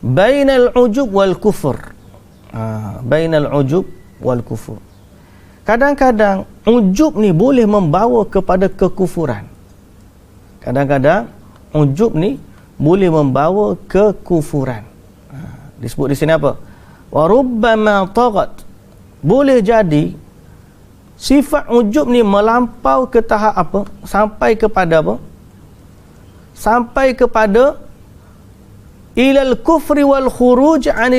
Bainal ujub wal kufur. Bainal ujub wal kufur. Kadang-kadang ujub ni boleh membawa kepada kekufuran. Kadang-kadang ujub ni boleh membawa kekufuran. Disebut di sini apa? Wa rubbama taghat. Boleh jadi sifat ujub ni melampau ke tahap apa? Sampai kepada apa? Sampai kepada ilal kufri wal khuruj an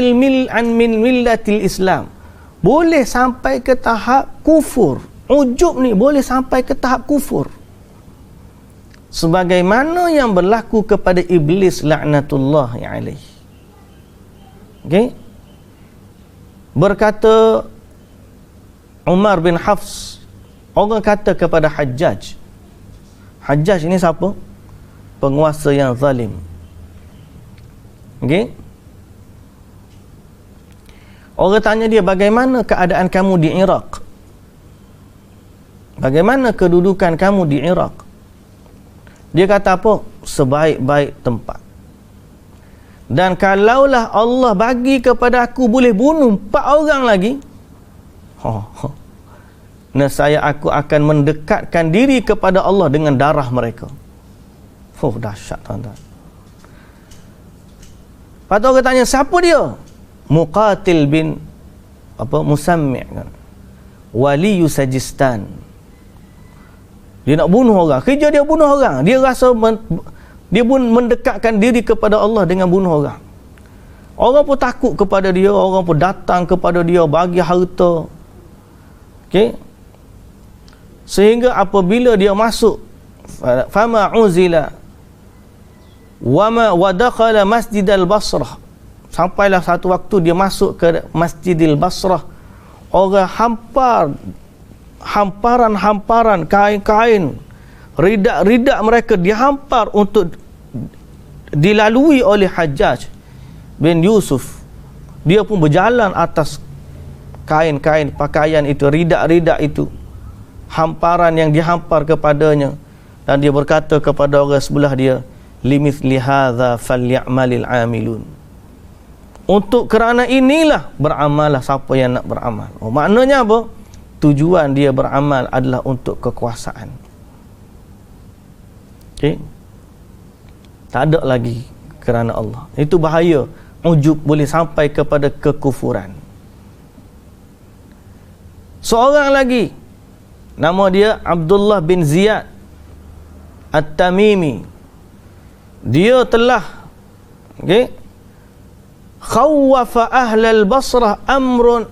millatil Islam. Boleh sampai ke tahap kufur. Ujub ni boleh sampai ke tahap kufur. Sebagaimana yang berlaku kepada iblis laknatullah alaih. Okey? Berkata Umar bin Hafs, orang kata kepada Hajjaj. Hajjaj ini siapa? penguasa yang zalim. Okey. Orang tanya dia, bagaimana keadaan kamu di Iraq? Bagaimana kedudukan kamu di Iraq? Dia kata apa? Sebaik-baik tempat. Dan kalaulah Allah bagi kepada aku boleh bunuh 4 orang lagi, nescaya aku akan mendekatkan diri kepada Allah dengan darah mereka. Dahsyat tuan-tuan. Lepas tu orang tanya, siapa dia? Muqatil bin Musammi' kan, wali Sajistan. Dia nak bunuh orang, kerja dia bunuh orang. Dia rasa dia pun mendekatkan diri kepada Allah dengan bunuh orang. Orang pun takut kepada dia, orang pun datang kepada dia bagi harta. Okey. Sehingga apabila dia masuk, fama uzila wa dakhala Masjidil Basrah, sampailah satu waktu dia masuk ke Masjidil Basrah, orang hamparan kain-kain, ridak-ridak mereka dihampar untuk dilalui oleh Hajjaj bin Yusuf. Dia pun berjalan atas kain-kain, pakaian itu, ridak-ridak itu, hamparan yang dihampar kepadanya. Dan dia berkata kepada orang sebelah dia, limithli hadza falyamalil amilun. Untuk kerana inilah beramallah siapa yang nak beramal. Maknanya apa? Tujuan dia beramal adalah untuk kekuasaan. Okey. Tak ada lagi kerana Allah. Itu bahaya. Ujub boleh sampai kepada kekufuran. Seorang lagi, nama dia Abdullah bin Ziyad At-Tamimi. Dia telah khawwafa ahlal Basrah amran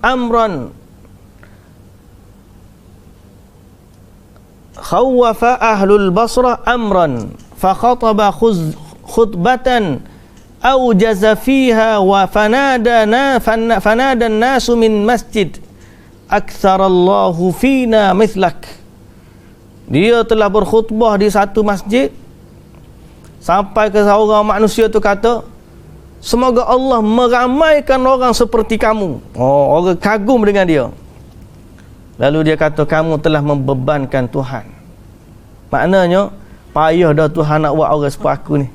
khawwafa ahlul Basrah amran fa khataba khutbatan awjaza fiha wa fanada an-nasu min masjid aktsarallahu fina mithlak. Dia telah berkhutbah di satu masjid sampai ke seorang manusia tu kata, semoga Allah meramaikan orang seperti kamu. Orang kagum dengan dia. Lalu dia kata, kamu telah membebankan Tuhan. Maknanya payah dah Tuhan nak buat orang seperti aku ni.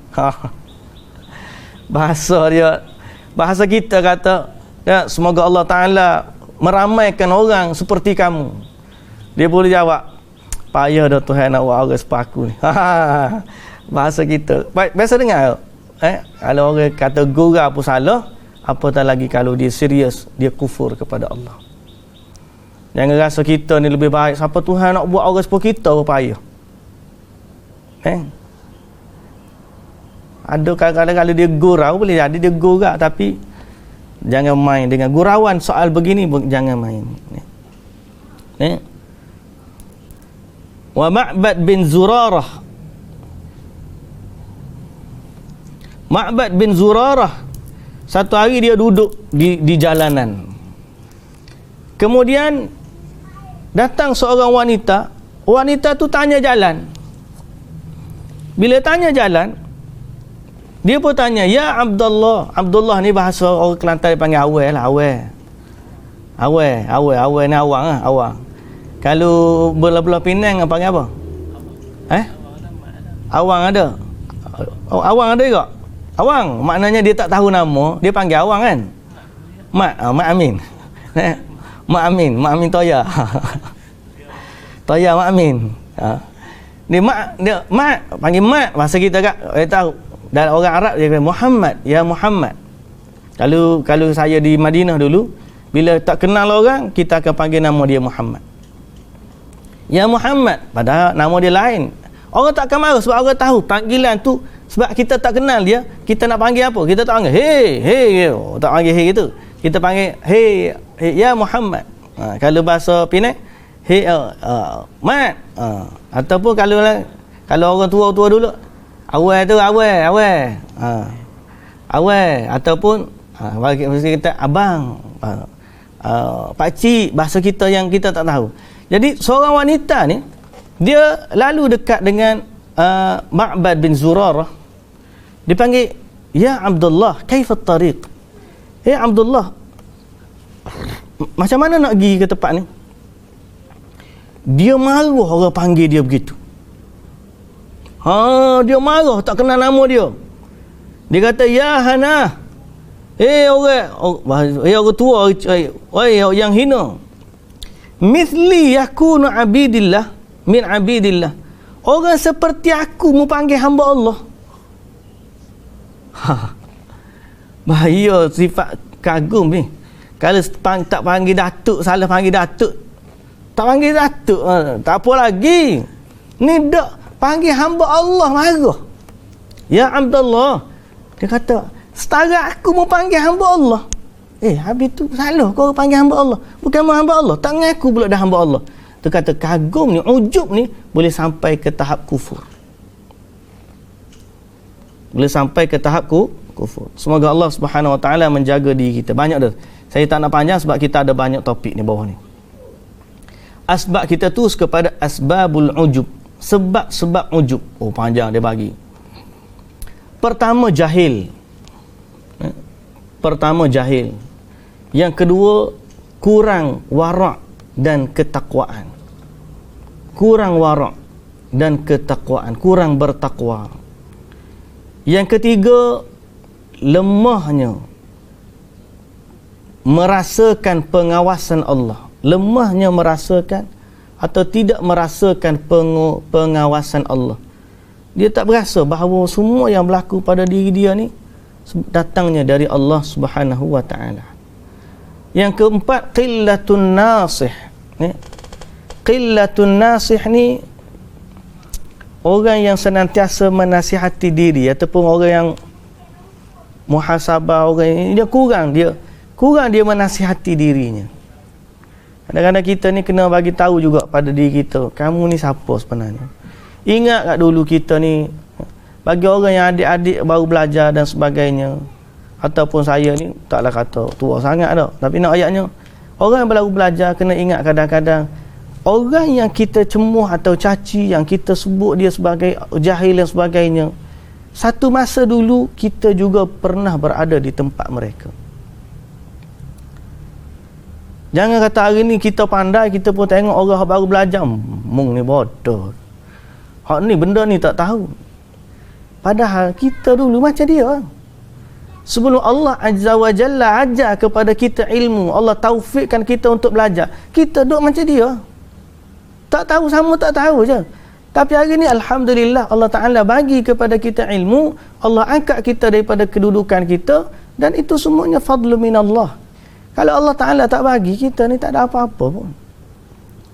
Bahasa kita kata, ya, semoga Allah Ta'ala meramaikan orang seperti kamu. Dia boleh jawab, payah dah Tuhan nak buat orang seperti aku ni. Bahasa kita. Biasa dengar. Kalau orang kata gurau pun salah, apatah lagi kalau dia serius, dia kufur kepada Allah. Jangan rasa kita ni lebih baik. Siapa Tuhan nak buat orang seperti kita pun payah. Ada kadang-kadang kalau dia gurau, boleh jadi dia gurau, tapi jangan main dengan gurauan soal begini, jangan main. Wa Ma'bad bin Zurarah. Ma'bad bin Zurarah, satu hari dia duduk di jalanan. Kemudian datang seorang wanita. Wanita tu tanya jalan. Bila tanya jalan, dia pun tanya, ya Abdullah. Abdullah ni bahasa orang Kelantan panggil awal lah, awal ni awang lah, awang. Kalau belah-belah Penang panggil apa? Awang ada. Awang ada juga. Awang, maknanya dia tak tahu nama, dia panggil awang kan? Mak Amin. Mak Amin Toya. Toya Mak Amin. Dia mak panggil mak, bahasa kita kat tahu. Dan orang Arab dia kata Muhammad, ya Muhammad. Kalau saya di Madinah dulu, bila tak kenal orang, kita akan panggil nama dia Muhammad. Ya Muhammad, padahal nama dia lain. Orang tak akan marah sebab orang tahu panggilan tu. Sebab kita tak kenal dia, kita nak panggil apa? Kita tak panggil hey, tak panggil hey gitu. Kita panggil hey ya Muhammad. Kalau bahasa Penang, hey mat. Ataupun kalau orang tua dulu, awal tu awal. Awal ataupun bahasa kita abang, pak cik, bahasa kita yang kita tak tahu. Jadi seorang wanita ni, dia lalu dekat dengan Ma'bad bin Zurarah, dipanggil, ya Abdullah, kaifa at-tariq? Abdullah, macam mana nak pergi ke tempat ni? Dia marah orang panggil dia begitu. Dia marah, tak kenal nama dia. Dia kata, ya Hana, orang tua, yang hina, mithli yakunu abidillah min abidillah, orang seperti aku mu panggil hamba Allah. Bahaya sifat kagum ni. Kalau tak panggil datuk, salah panggil datuk, tak panggil datuk, tak apa lagi. Ni dak panggil hamba Allah marah. Ya Abdullah, dia kata, setara aku mau panggil hamba Allah. Habis tu salah kau panggil hamba Allah, bukan hamba Allah, tak ngaku pula dah hamba Allah. Dia kata kagum ni, ujub ni boleh sampai ke tahap kufur. Boleh sampai ke tahap kufur. Semoga Allah Subhanahu Wa Taala menjaga diri kita. Banyak dah. Saya tak nak panjang sebab kita ada banyak topik ni bawah ni. Asbab kita terus kepada asbabul ujub. Sebab-sebab ujub. Panjang dia bagi. Pertama jahil. Yang kedua, kurang warak dan ketakwaan. Kurang bertakwa. Yang ketiga, lemahnya merasakan pengawasan Allah. Lemahnya merasakan atau tidak merasakan pengawasan Allah. Dia tak berasa bahawa semua yang berlaku pada diri dia ni datangnya dari Allah Subhanahu Wa Taala. Yang keempat, qillatun nasih. Qillatun nasih ni orang yang senantiasa menasihati diri, ataupun orang yang muhasabah, orang yang dia kurang dia menasihati dirinya. Kadang-kadang kita ni kena bagi tahu juga pada diri kita, kamu ni siapa sebenarnya. Ingat kat dulu kita ni, bagi orang yang adik-adik baru belajar dan sebagainya, ataupun saya ni taklah kata tua sangat dah, tapi nak ayatnya, orang yang baru belajar kena ingat kadang-kadang orang yang kita cemuh atau caci, yang kita sebut dia sebagai jahil dan sebagainya, satu masa dulu kita juga pernah berada di tempat mereka. Jangan kata hari ni kita pandai, kita pun tengok orang baru belajar, mung ni bodoh, hak ni benda ni tak tahu. Padahal kita dulu macam dia. Sebelum Allah Azza wa Jalla ajar kepada kita ilmu, Allah taufikkan kita untuk belajar, kita duduk macam dia, tak tahu, sama tak tahu je. Tapi hari ni alhamdulillah, Allah Ta'ala bagi kepada kita ilmu, Allah angkat kita daripada kedudukan kita, dan itu semuanya fadlu minallah. Kalau Allah Ta'ala tak bagi, kita ni tak ada apa-apa pun.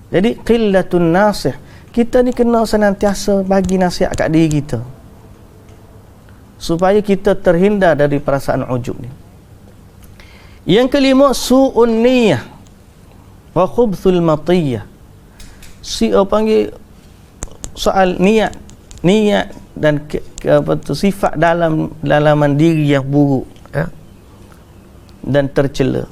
Jadi qillatun nasih, kita ni kena senantiasa bagi nasihat kat diri kita, supaya kita terhindar dari perasaan ujub ni. Yang kelima, su'un niyah wa khubthul matiyah. Panggil soal niat dan sifat dalaman diri yang buruk, dan tercela.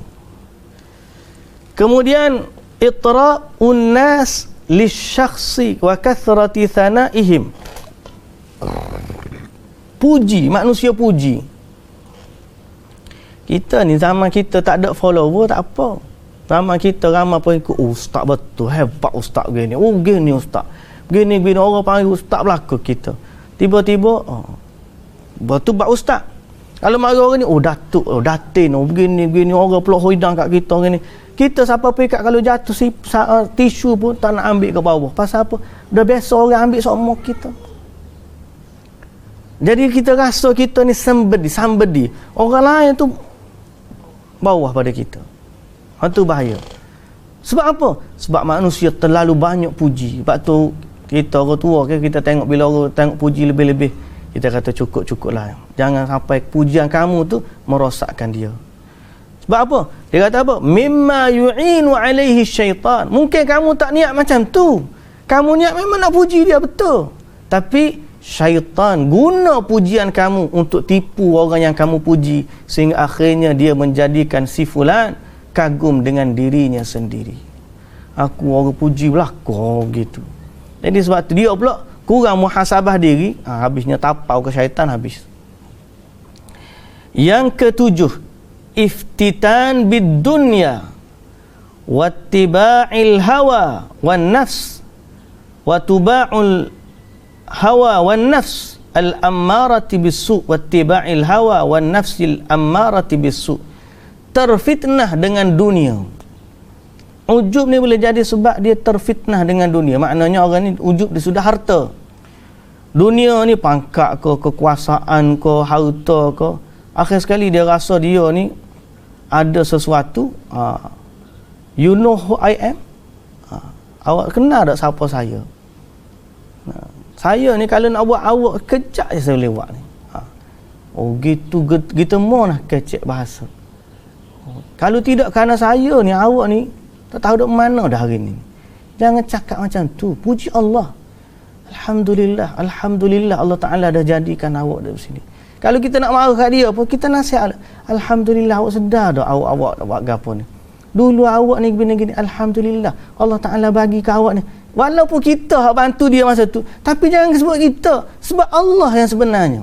Kemudian itra'un nas lisyakhsi wa kathrati thanaihim. Puji, manusia puji. Kita ni zaman kita tak ada follower, tak apa. Zaman kita ramai pengikut, ustaz betul, hebat ustaz gini. Gini ustaz. Gini orang panggil ustaz belaka kita. Tiba-tiba betul bak ustaz. Kalau marah orang ni, datuk, datin, begini orang peluk hidang kat kita gini. Kita siapa pikat kalau jatuh tisu pun tak nak ambil ke bawah. Pasal apa? Dah biasa orang ambil semua kita. Jadi kita rasa kita ni somebody. Orang lain tu bawah pada kita. Itu bahaya. Sebab apa? Sebab manusia terlalu banyak puji. Sebab tu kita orang tua, kita tengok bila orang tengok puji lebih-lebih, kita kata cukup lah. Jangan sampai pujian kamu tu merosakkan dia. Sebab apa? Dia kata apa? Mimma yu'inu alaihi syaitan. Mungkin kamu tak niat macam tu. Kamu niat memang nak puji dia, betul. Tapi syaitan guna pujian kamu untuk tipu orang yang kamu puji, sehingga akhirnya dia menjadikan si fulan kagum dengan dirinya sendiri. Aku orang puji belaka gitu. Jadi sebab tu dia pula kurang muhasabah diri, habisnya tapau ke syaitan habis. Yang ketujuh, iftitan bid dunya wattiba'il hawa wan nafs wa tuba'ul hawa wan nafs al-ammarati bis-su' wattiba'il hawa wan nafsil ammarati bis-su'. Terfitnah dengan dunia. Ujub ni boleh jadi sebab dia terfitnah dengan dunia. Maknanya orang ni ujub dia sudah harta. Dunia ni pangkat ke, kekuasaan ke, harta ke, akhir sekali dia rasa dia ni ada sesuatu. You know who I am? Awak kenal tak siapa saya? Saya ni kalau nak buat awak kejap je saya boleh buat ni. Oh gitu mau lah kecek bahasa. Kalau tidak kerana saya ni, awak ni tak tahu duk mana dah hari ni. Jangan cakap macam tu. Puji Allah. Alhamdulillah, Alhamdulillah Allah Ta'ala dah jadikan awak dari sini. Kalau kita nak marah kat dia pun, kita nasihat. Alhamdulillah, awak sedar dah awak nak buat apa ni. Dulu awak ni gini-gini, Alhamdulillah Allah Ta'ala bagi ke awak ni. Walaupun kita hak bantu dia masa tu, tapi jangan sebut kita, sebab Allah yang sebenarnya.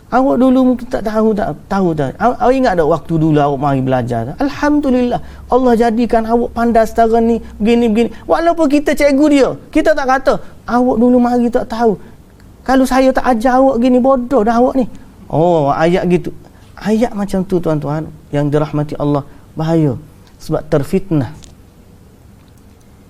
Awak dulu mungkin tak tahu. Awak ingat tak waktu dulu awak mari belajar? Alhamdulillah Allah jadikan awak pandai setara ni, begini. Walaupun kita cikgu dia, kita tak kata awak dulu mari tak tahu. Kalau saya tak ajar awak gini, bodoh dah awak ni. Oh, ayat gitu. Ayat macam tu tuan-tuan yang dirahmati Allah, bahaya sebab terfitnah.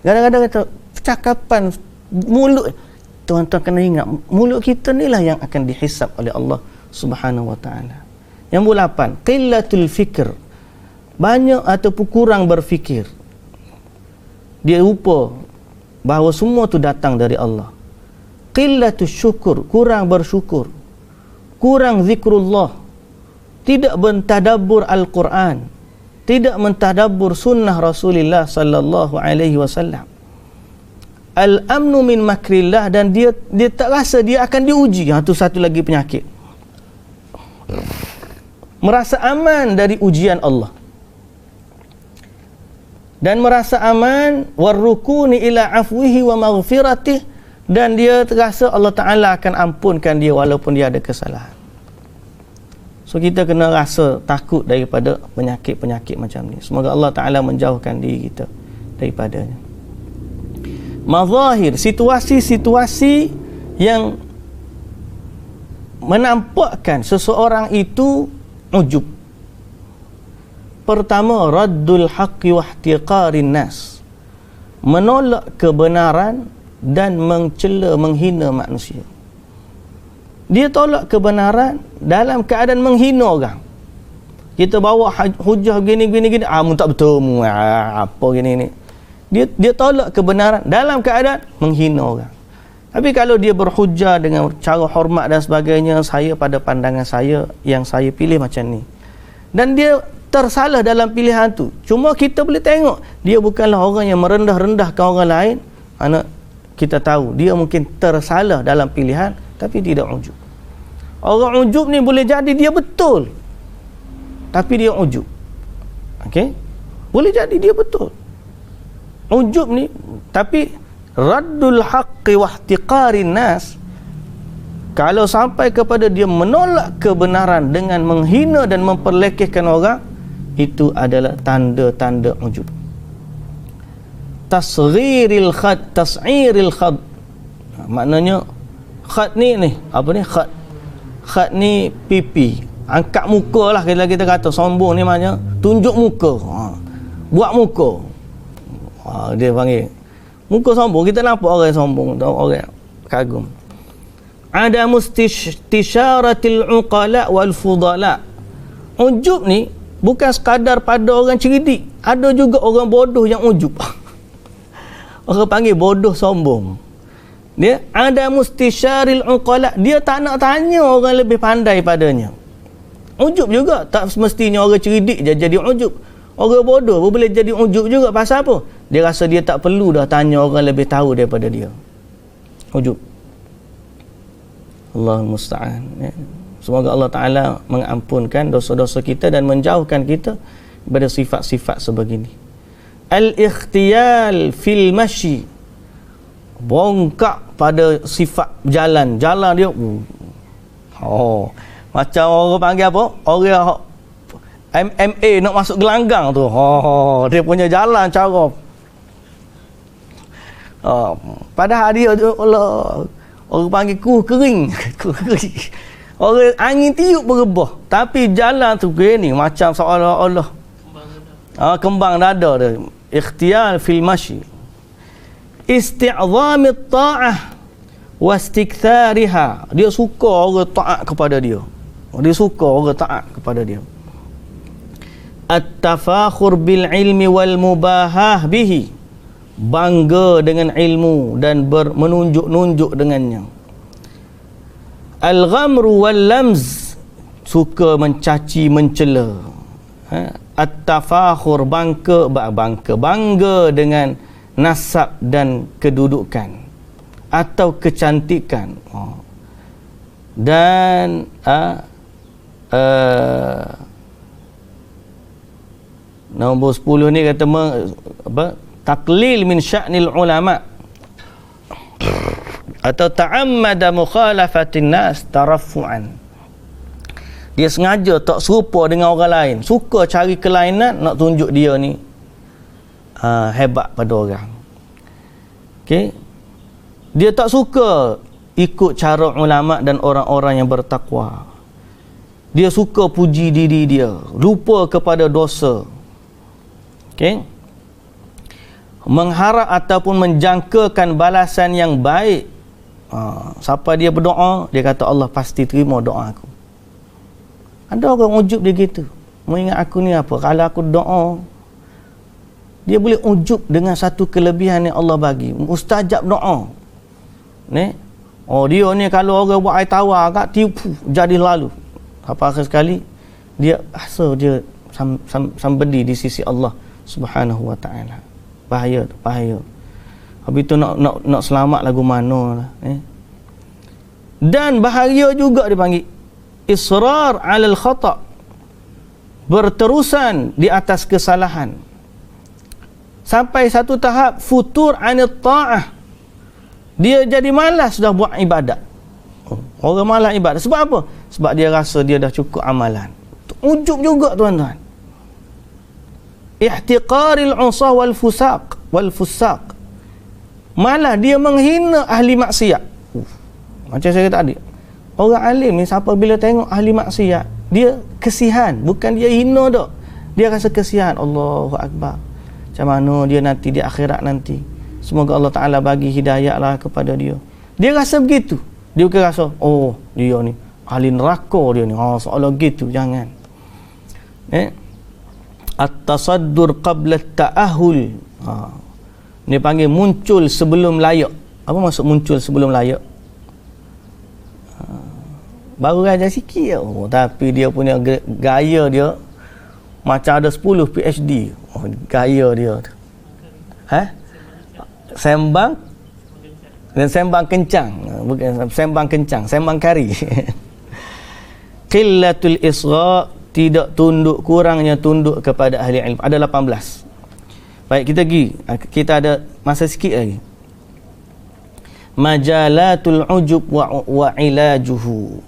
Kadang-kadang kata percakapan mulut, tuan-tuan kena ingat, mulut kita ni lah yang akan dihisap oleh Allah Subhanahu wa ta'ala. Yang ke-8, qillatul fikr, banyak ataupun kurang berfikir. Dia lupa bahawa semua tu datang dari Allah. Qillatul syukur, kurang bersyukur, kurang zikrullah, tidak mentadabbur Al-Quran, tidak mentadabbur sunnah Rasulullah sallallahu alaihi wasallam. Al-amnu min makrillah, dan dia tak rasa dia akan diuji. Itu satu lagi penyakit. Merasa aman dari ujian Allah, dan merasa aman warrukuni ila afwihi wa maghfiratih, dan dia terasa Allah Ta'ala akan ampunkan dia walaupun dia ada kesalahan. So kita kena rasa takut daripada penyakit-penyakit macam ni. Semoga Allah Ta'ala menjauhkan diri kita daripadanya. Mazahir, situasi-situasi yang menampakkan seseorang itu ujub. Pertama, raddul haqqi wa ihtiqarin nas, menolak kebenaran dan mencela, menghina manusia. Dia tolak kebenaran dalam keadaan menghina orang. Kita bawa hujah gini, mu tak betul, mu apa gini. Dia tolak kebenaran dalam keadaan menghina orang. Tapi kalau dia berhujah dengan cara hormat dan sebagainya, saya pada pandangan saya yang saya pilih macam ni, dan dia tersalah dalam pilihan tu, cuma kita boleh tengok dia bukanlah orang yang merendah-rendahkan orang lain. Anak kita tahu dia mungkin tersalah dalam pilihan, tapi tidak ujub. Orang ujub ni boleh jadi dia betul, tapi dia ujub. Okey, boleh jadi dia betul ujub ni, tapi raddul haqqi wa ihtiqarin nas, kalau sampai kepada dia menolak kebenaran dengan menghina dan memperlekehkan orang, itu adalah tanda-tanda ujub. Tasghiril khad, maknanya khad ni apa ni, khad ni pipi, angkat muka lah, kita kata sombong ni maknanya tunjuk muka, buat muka, dia panggil muka sombong. Kita nampak orang sombong, orang kagum. Ada mustisyaratil uqala wal fudala. Ujub ni bukan sekadar pada orang cerdik, ada juga orang bodoh yang ujub. Orang panggil bodoh sombong. Dia ada mustisyaril uqala, dia tak nak tanya orang lebih pandai padanya. Ujub juga, tak semestinya orang cerdik je jadi ujub. Orang bodoh pun boleh jadi ujub juga. Pasal apa? Dia rasa dia tak perlu dah tanya orang lebih tahu daripada dia. Ujub. Allahul musta'an. Semoga Allah Ta'ala mengampunkan dosa-dosa kita dan menjauhkan kita daripada sifat-sifat sebegini. Al-ikhtiyal fil mashi, bongkak pada sifat jalan dia macam orang panggil apa, orang MMA nak masuk gelanggang tu, dia punya jalan cara padahal dia tu Allah, orang panggil kuh kering orang angin tiup berebah, tapi jalan tu gini macam seolah-olah kembang dada dia. Ikhtiyar fil masyi, isti'zami ta'ah wa istikthariha. Dia suka orang taat kepada dia, at-tafakhur bil ilmi wal mubahah bihi, bangga dengan ilmu dan menunjuk-nunjuk dengannya. Al-ghamru wal lamz, suka mencaci mencela. At-tafakhur, bangga dengan nasab dan kedudukan atau kecantikan. Dan nombor 10 ni kata taklil min sya'nil ulama atau ta'ammada mukhalafatin nas tarafu'an. Dia sengaja tak serupa dengan orang lain, suka cari kelainan, nak tunjuk dia ni hebat pada orang. Okey, dia tak suka ikut cara ulama dan orang-orang yang bertakwa. Dia suka puji diri dia, lupa kepada dosa. Okey, mengharap ataupun menjangkakan balasan yang baik. Siapa dia berdoa, dia kata Allah pasti terima doa aku. Ada orang ujub dia gitu, mengingat aku ni apa, kalau aku doa, dia boleh ujub dengan satu kelebihan yang Allah bagi, mustajab doa ni. Dia ni kalau orang buat air tawar kat tiup jadi lalu, apa akhir sekali dia rasa dia somebody di sisi Allah Subhanahu wa taala. Bahaya. Habis tu nak selamat lagu mana lah, Dan bahaya juga dipanggil israr alal khata', berterusan di atas kesalahan sampai satu tahap futur anit ta'ah, dia jadi malas dah buat ibadat. Orang malas ibadat sebab apa? Sebab dia rasa dia dah cukup amalan. Ujub juga tuan-tuan. Ihtiqaril usah wal fusaq, malah dia menghina ahli maksiat. Macam saya kata tadi, orang alim ni siapa bila tengok ahli maksiat, dia kesihan, bukan dia hina dak. Dia rasa kesihan. Allahu akbar. Macam mana dia nanti di akhirat nanti. Semoga Allah Taala bagi hidayahlah kepada dia. Dia rasa begitu. Dia bukan rasa dia ni ahli neraka dia ni. Seolah gitu, jangan. At-tasaddur qabla at-ta'ahul. Dia panggil muncul sebelum layak. Apa maksud muncul sebelum layak? Baru aja sikit tapi dia punya gaya dia macam ada 10 PhD. Gaya dia tu. Sembang dan sembang kencang, bukan sembang kencang, sembang kari. Qillatul isra, tidak tunduk, kurangnya tunduk kepada ahli ilmu. Ada 18. Baik, kita ada masa sikit lagi. Majalatul ujub wa ilajuhu.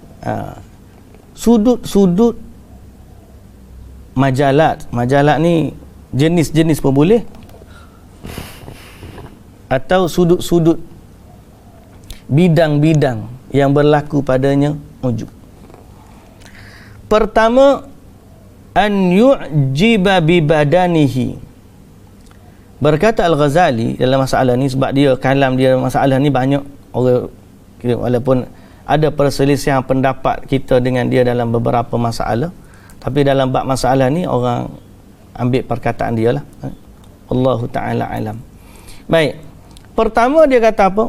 Sudut majalat ni jenis-jenis pun boleh, atau sudut-sudut bidang-bidang yang berlaku padanya ujub. Pertama, an yu'jiba bi badanihi. Berkata Al-Ghazali dalam masalah ni, sebab dia kalam dia masalah ni banyak orang, walaupun ada perselisihan pendapat kita dengan dia dalam beberapa masalah, tapi dalam bab masalah ni orang ambil perkataan dia lah. Allahu Ta'ala alam. Baik, pertama dia kata apa?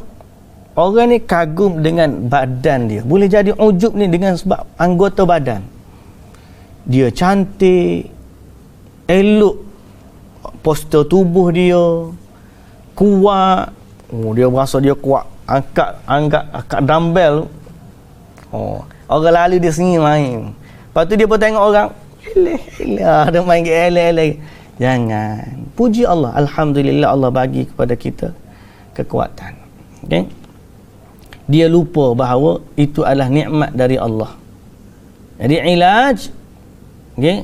Orang ni kagum dengan badan dia. Boleh jadi ujub ni dengan sebab anggota badan. Dia cantik, elok, postur tubuh dia kuat. Dia berasa dia kuat, angkat dumbbell. Orang lalu dia sendiri main. Lepas tu dia pun tengok orang, dia main eleh. Jangan. Puji Allah, alhamdulillah Allah bagi kepada kita kekuatan. Okay? Dia lupa bahawa itu adalah nikmat dari Allah. Jadi ilaj, okay?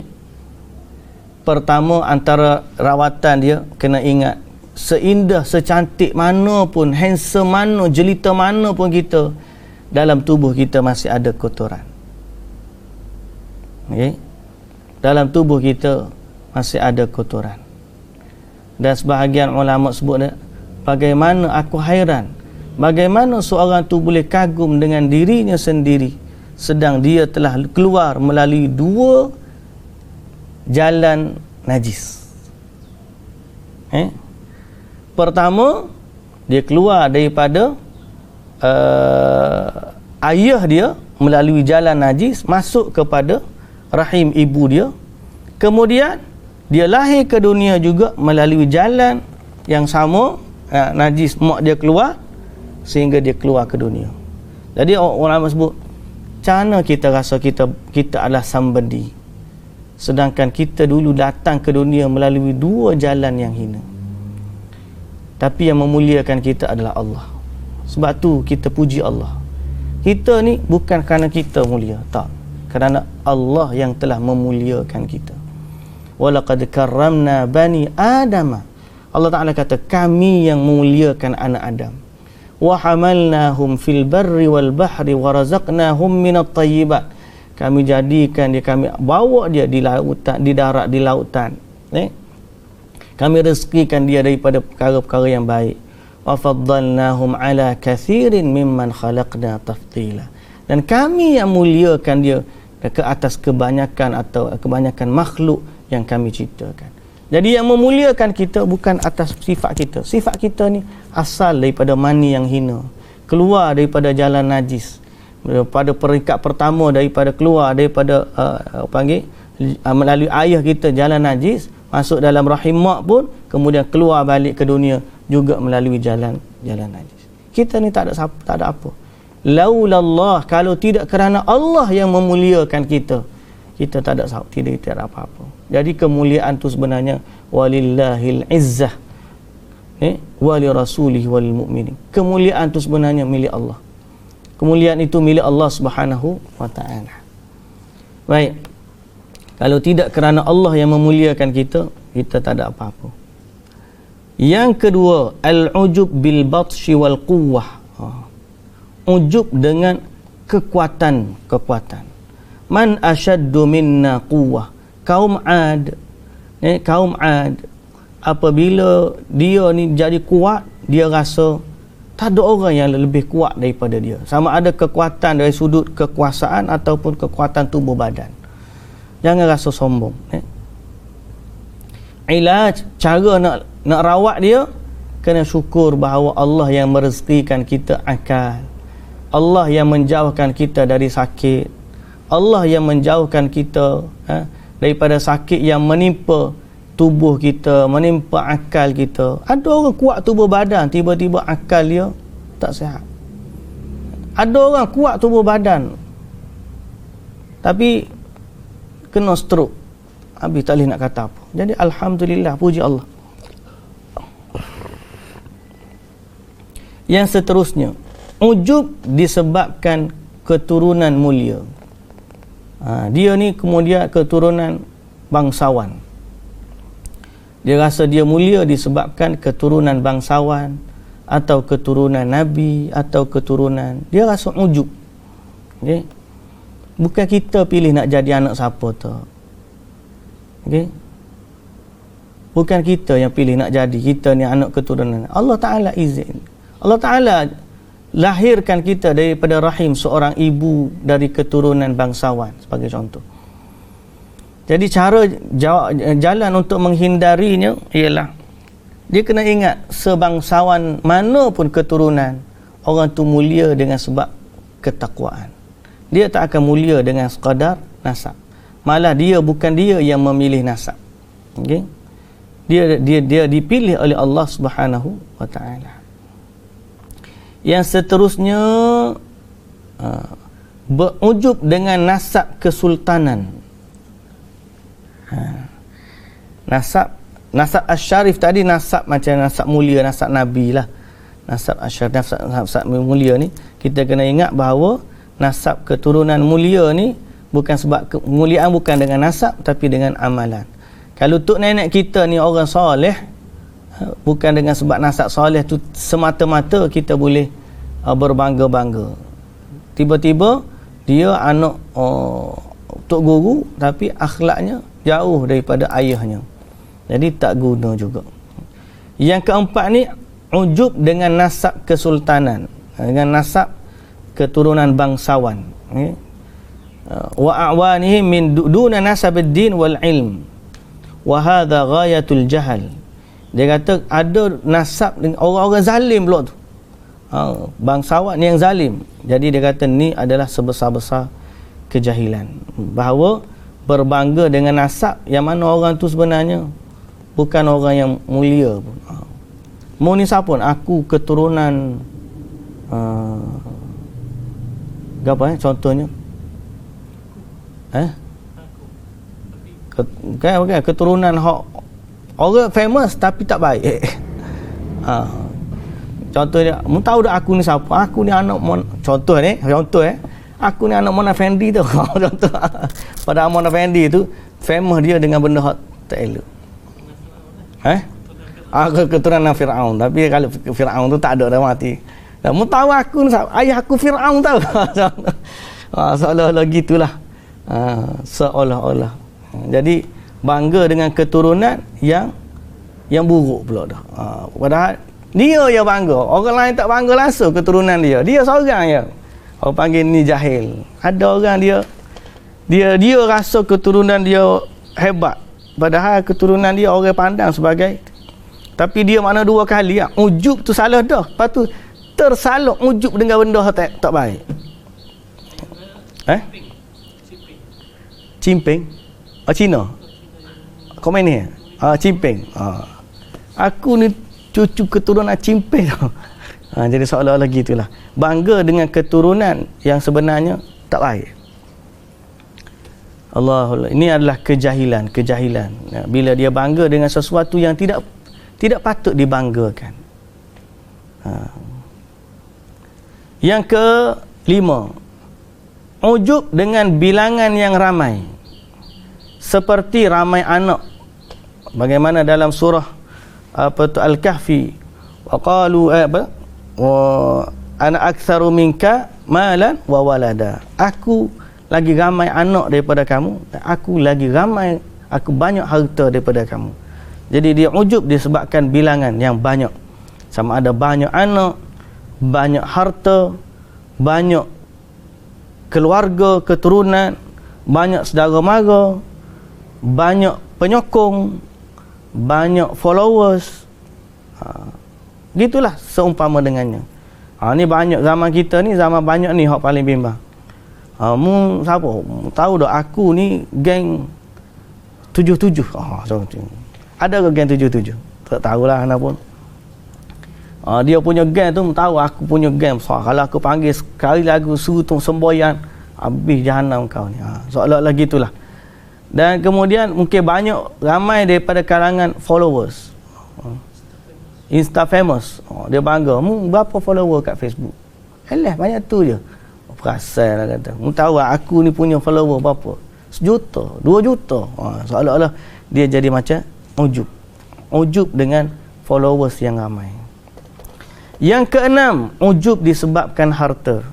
Pertama, antara rawatan dia kena ingat, seindah, secantik mana pun, handsome mana, jelita mana pun kita, dalam tubuh kita masih ada kotoran. Okay? Dalam tubuh kita masih ada kotoran. Dan sebahagian ulama sebut dia, bagaimana aku hairan, bagaimana seorang tu boleh kagum dengan dirinya sendiri sedang dia telah keluar melalui 2 jalan najis. Pertama, dia keluar daripada ayah dia melalui jalan najis masuk kepada rahim ibu dia. Kemudian dia lahir ke dunia juga melalui jalan yang sama, najis mak dia keluar sehingga dia keluar ke dunia. Jadi orang sebut, macam mana kita rasa kita adalah somebody, sedangkan kita dulu datang ke dunia melalui 2 jalan yang hina. Tapi yang memuliakan kita adalah Allah. Sebab tu kita puji Allah. Kita ni bukan kerana kita mulia, tak, kerana Allah yang telah memuliakan kita. Walaqad karramna bani Adam. Allah Ta'ala kata, kami yang memuliakan anak Adam. Wa hamalnahum fil barri wal bahri wa razaqnahum minat tayyibat. Kami jadikan dia, kami bawa dia di lautan, di darat, di lautan. Kami rezekikan dia daripada perkara-perkara yang baik. Wa faddalnahum ala kathirin mimman khalaqna tafdila. Dan kami yang muliakan dia ke atas kebanyakan atau kebanyakan makhluk yang kami ciptakan. Jadi yang memuliakan kita bukan atas sifat kita. Sifat kita ni asal daripada mani yang hina, keluar daripada jalan najis. Pada peringkat pertama daripada keluar daripada melalui ayah kita jalan najis, masuk dalam rahim mak pun, kemudian keluar balik ke dunia juga melalui jalan najis. Kita ni tak ada apa. Laulallah, kalau tidak kerana Allah yang memuliakan kita, kita tak ada apa-apa. Jadi kemuliaan tu sebenarnya walillahil izzah wali rasulih wal mu'minin. Kemuliaan tu sebenarnya milik Allah. Kemuliaan itu milik Allah Subhanahu wa ta'ala. Baik. Kalau tidak kerana Allah yang memuliakan kita, kita tak ada apa-apa. Yang kedua, al-ujub bil batshi wal quwwah. Ujub dengan kekuatan. Man asyaddu minna quwwah. Kaum Ad, apabila dia ni jadi kuat, dia rasa tak ada orang yang lebih kuat daripada dia, sama ada kekuatan dari sudut kekuasaan ataupun kekuatan tubuh badan. Jangan rasa sombong. Ilaj, cara nak rawat dia, kena syukur bahawa Allah yang merezekikan kita akal, Allah yang menjauhkan kita dari sakit, Allah yang menjauhkan kita daripada sakit yang menimpa tubuh kita, menimpa akal kita. Ada orang kuat tubuh badan, tiba-tiba akal dia tak sihat. Ada orang kuat tubuh badan, tapi kena stroke, habis tak boleh nak kata apa. Jadi alhamdulillah, puji Allah. Yang seterusnya, ujub disebabkan keturunan mulia. Dia ni kemudian keturunan bangsawan. Dia rasa dia mulia disebabkan keturunan bangsawan atau keturunan nabi atau keturunan, dia rasa ujub. Okay? Bukan kita pilih nak jadi anak siapa tu. Okay? Bukan kita yang pilih nak jadi, kita ni anak keturunan. Allah Ta'ala izin. Allah Ta'ala lahirkan kita daripada rahim seorang ibu dari keturunan bangsawan, sebagai contoh. Jadi cara jalan untuk menghindarinya ialah dia kena ingat, sebangsawan mana pun keturunan, orang tu mulia dengan sebab ketakwaan. Dia tak akan mulia dengan sekadar nasab. Malah bukan dia yang memilih nasab. Okay? Dia dipilih oleh Allah Subhanahu wa ta'ala. Yang seterusnya, berujub dengan nasab kesultanan. Nasab asy-syarif tadi nasab macam nasab mulia, nasab nabi lah. nasab asyaraf, nasab mulia ni, kita kena ingat bahawa nasab keturunan mulia ni bukan sebab kemuliaan bukan dengan nasab tapi dengan amalan. Kalau tok nenek kita ni orang soleh, bukan dengan sebab nasab soleh tu semata-mata kita boleh berbangga-bangga. Tiba-tiba dia anak tok guru tapi akhlaknya jauh daripada ayahnya, jadi tak guna juga. Yang keempat ni ujub dengan nasab kesultanan, dengan nasab keturunan bangsawan, wa a'wanihi min duna nasabiddin wal ilm wa hadha ghayatul jahal. Dia kata ada nasab dengan orang-orang zalim pula tu, bangsawan yang zalim. Jadi dia kata ni adalah sebesar-besar kejahilan, bahawa berbangga dengan nasab yang mana orang tu sebenarnya bukan orang yang mulia pun. Mu ni siapa? Aku keturunan apa contohnya? Kan keturunan orang famous tapi tak baik. Contohnya, mu tahu dah aku ni siapa? Aku ni anak contoh aku ni anak Mona Fendi tu. Contoh. Pada Mona Fendi tu famous dia dengan benda hak tak elok. Aku keturunan Firaun, tapi kalau Firaun tu tak ada dah mati. Dan mu tahu aku ni siapa? Ayah aku Firaun tahu. Seolah-olah gitulah. Seolah-olah. Jadi bangga dengan keturunan yang buruk pula dah. Padahal dia yang bangga, orang lain tak bangga langsung keturunan dia. Dia seorang je. Orang panggil ni jahil. Ada orang dia rasa keturunan dia hebat, padahal keturunan dia orang pandang sebagai, tapi dia mana dua kali ujub tu salah dah. Lepas tu tersaluk ujub dengan benda tak baik. Cimping. Cina. Komunis. Cimping. Aku ni cucu keturunan Cimping. Jadi seolah-olah gitulah. Bangga dengan keturunan yang sebenarnya tak baik. Allah, ini adalah kejahilan. Bila dia bangga dengan sesuatu yang tidak patut dibanggakan. Yang kelima, ujub dengan bilangan yang ramai, seperti ramai anak. Bagaimana dalam surah Al-Kahfi, wa qalu wa ana aktsaru minka malan wa walada. Aku lagi ramai anak daripada kamu, aku banyak harta daripada kamu. Jadi dia ujub disebabkan bilangan yang banyak. Sama ada banyak anak, banyak harta, banyak keluarga, keturunan, banyak saudara mara, banyak penyokong, banyak followers. Gitulah seumpama dengannya. Ni banyak zaman kita ni, zaman banyak ni hak paling bimbang. Mu siapa? Tahu dah aku ni geng 77. Ada ke geng 77? Tak tahulah ana pun. Dia punya geng tu tahu aku punya geng besar. Kalau aku panggil sekali lagu suruh semboyan, habis jahanam kau ni. Seolah-olah gitulah. Dan kemudian mungkin ramai daripada kalangan followers. Insta famous. Dia bangga. Mu berapa follower kat Facebook? Banyak tu je. Perasan lah kata. Mu tahu aku ni punya follower berapa? 1 juta, 2 juta. Seolah-olah dia jadi macam ujub. Ujub dengan followers yang ramai. Yang keenam, ujub disebabkan harta.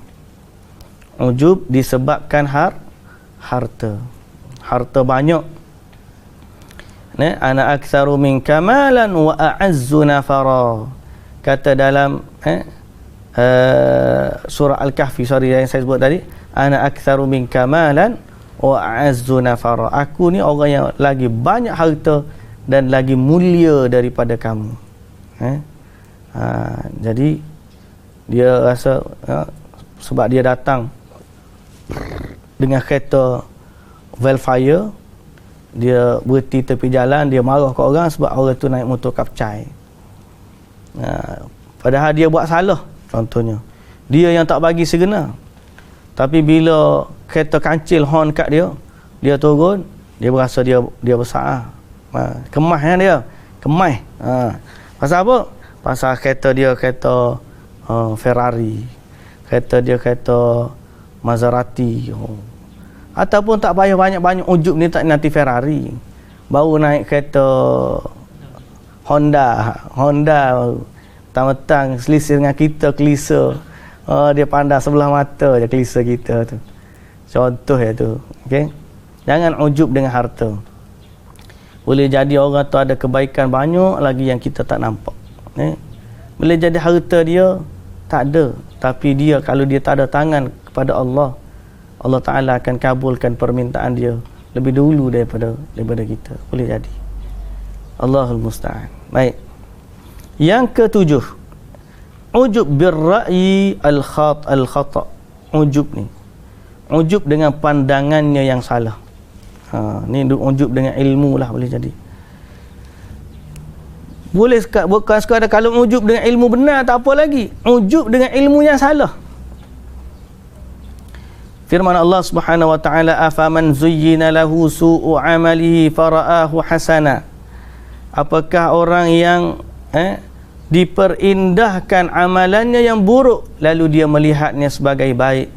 Ujub disebabkan harta. Harta banyak. Ana aktsaru minka malan wa a'azzu nafara. Kata dalam surah Al-Kahfi, yang saya sebut tadi, ana aktsaru minka malan wa a'azzu nafara. Aku ni orang yang lagi banyak harta dan lagi mulia daripada kamu. Jadi dia rasa sebab dia datang dengan kereta Velfire, dia berhenti tepi jalan, dia marah ke orang sebab orang tu naik motor kapcai. Padahal dia buat salah. Contohnya, dia yang tak bagi segena, tapi bila kereta kancil horn kat dia turun, dia berasa dia besar. Kemas dia. Pasal apa? Pasal kereta dia kereta Ferrari, kereta dia kereta Maserati. Ataupun tak payah banyak-banyak ujub ni, tak nanti Ferrari, baru naik kereta Honda petang-petang selisih dengan kita, kelisa. Dia pandang sebelah mata je kelisa kita tu. Contoh ya tu. Okey. Jangan ujub dengan harta. Boleh jadi orang tu ada kebaikan banyak lagi yang kita tak nampak. Boleh jadi harta dia tak ada, tapi dia kalau dia tak ada tangan kepada Allah, Allah Ta'ala akan kabulkan permintaan dia lebih dulu daripada kita. Boleh jadi. Allahul Musta'an. Baik. Yang ketujuh, ujub birra'yi al-khata'. Ujub ni, ujub dengan pandangannya yang salah. Ni ujub dengan ilmu lah boleh jadi. Boleh bukan sekadar kalau ujub dengan ilmu benar tak apa lagi, ujub dengan ilmu yang salah. Firman Allah Subhanahu wa taala, afaman zuyyina lahu su'u amalihi fara'ahu hasana. Apakah orang yang diperindahkan amalannya yang buruk lalu dia melihatnya sebagai baik.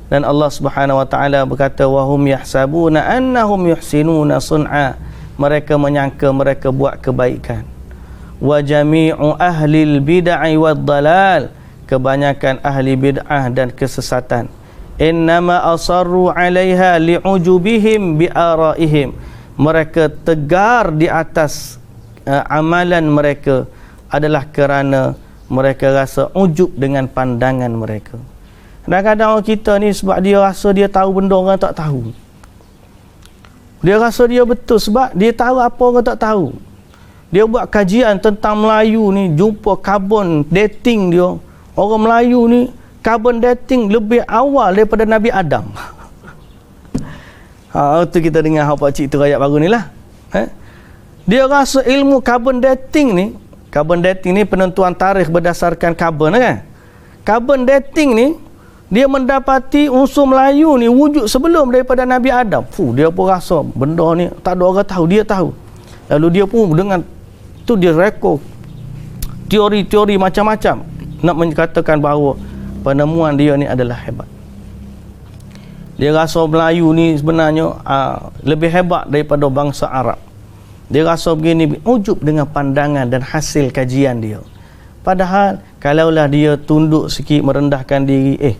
Dan Allah Subhanahu wa taala berkata, wahum yahsabuna annahum yuhsinuna sun'a. Mereka menyangka mereka buat kebaikan. Wa jami'u ahlil bid'ah wad dalal. Kebanyakan ahli bid'ah dan kesesatan. Innama asarru 'alaiha li'ujubihim bi'ara'ihim. Mereka tegar di atas amalan mereka adalah kerana mereka rasa ujub dengan pandangan mereka. Kadang-kadang orang kita ni sebab dia rasa dia tahu benda orang tak tahu. Dia rasa dia betul sebab dia tahu apa orang tak tahu. Dia buat kajian tentang Melayu ni, jumpa carbon dating dia. Orang Melayu ni carbon dating lebih awal daripada Nabi Adam. Tu kita dengar pak cik tu ayat baru ni lah. Dia rasa ilmu carbon dating ni penentuan tarikh berdasarkan karbon kan. Carbon dating ni dia mendapati unsur Melayu ni wujud sebelum daripada Nabi Adam. Dia pun rasa benda ni tak ada orang tahu, dia tahu. Lalu dia pun dengan tu dia rekod teori-teori macam-macam nak menyatakan bahawa penemuan dia ni adalah hebat. Dia rasa Melayu ni sebenarnya lebih hebat daripada bangsa Arab. Dia rasa begini, ujub dengan pandangan dan hasil kajian dia. Padahal kalaulah dia tunduk sikit merendahkan diri,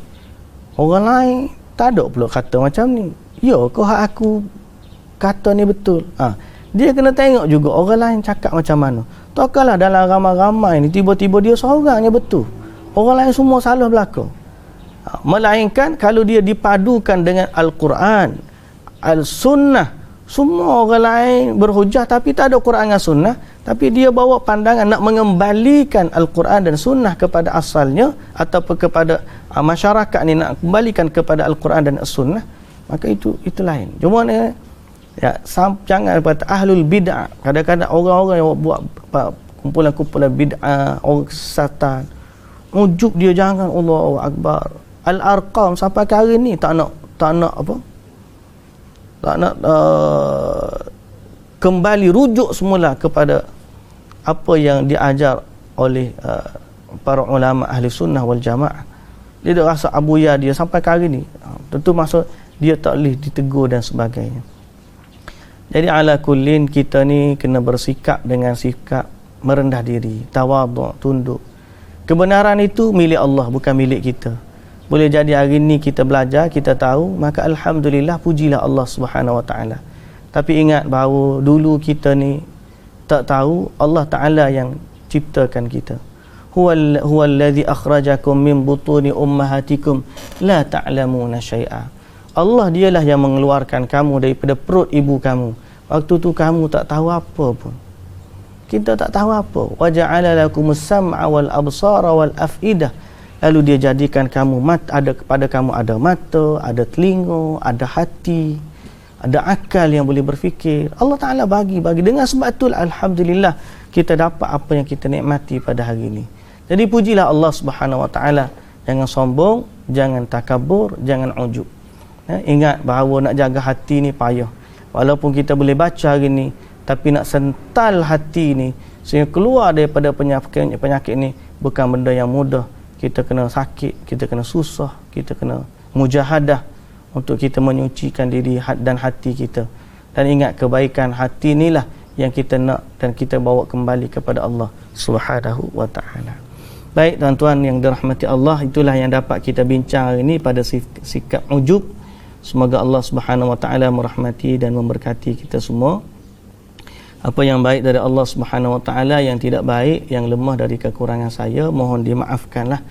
orang lain tak ada pula kata macam ni. Ya, kau hak aku kata ni betul. Dia kena tengok juga orang lain cakap macam mana. Takkanlah dalam ramai-ramai ni tiba-tiba dia seorang yang betul. Orang lain semua salah belaka. Melainkan kalau dia dipadukan dengan Al-Quran, Al-Sunnah, semua orang lain berhujah tapi tak ada Quran dan Sunnah, tapi dia bawa pandangan nak mengembalikan Al-Quran dan Sunnah kepada asalnya ataupun kepada masyarakat ni nak kembalikan kepada Al-Quran dan Sunnah, maka itu lain. Cuma ni jangan kata ahlul bid'ah. Kadang-kadang orang-orang yang buat kumpulan-kumpulan bid'ah, orang kesesatan, ujub dia jangan Allahu Akbar. Al-Arqam sampai ke hari ni tak nak kembali rujuk semula kepada apa yang diajar oleh para ulama ahli sunnah wal jamaah. Dia dah rasa abuya dia sampai ke hari ni. Tentu maksud dia tak boleh ditegur dan sebagainya. Jadi ala kullin kita ni kena bersikap dengan sikap merendah diri, tawaduk, tunduk. Kebenaran itu milik Allah, bukan milik kita. Boleh jadi hari ni kita belajar, kita tahu, maka alhamdulillah, pujilah Allah Subhanahu wa taala. Tapi ingat bahawa dulu kita ni tak tahu, Allah Taala yang ciptakan kita. Huwallazi akhrajakum min butuni ummahatikum la ta'lamuna syai'a. Allah dialah yang mengeluarkan kamu daripada perut ibu kamu. Waktu tu kamu tak tahu apa pun. Kita tak tahu apa. Wa ja'ala lakumus sam'a wal absara wal af'idah. Lalu dia jadikan kamu ada kepada kamu ada mata, ada telinga, ada hati, ada akal yang boleh berfikir. Allah Taala bagi dengan sebab tu alhamdulillah kita dapat apa yang kita nikmati pada hari ini. Jadi pujilah Allah Subhanahu wa taala. Jangan sombong, jangan takabur, jangan ujub. Ingat bahawa nak jaga hati ni payah. Walaupun kita boleh baca hari ni, tapi nak sental hati ni sehingga keluar daripada penyakit ni bukan benda yang mudah. kita kena sakit, kita kena susah, kita kena mujahadah untuk kita menyucikan diri dan hati kita. Dan ingat, kebaikan hati inilah yang kita nak dan kita bawa kembali kepada Allah Subhanahu wa ta'ala. Baik tuan-tuan yang dirahmati Allah, itulah yang dapat kita bincang hari ini pada sikap ujub. Semoga Allah Subhanahu wa ta'ala merahmati dan memberkati kita semua. Apa yang baik dari Allah Subhanahu wa ta'ala, yang tidak baik, yang lemah dari kekurangan saya, mohon dimaafkanlah.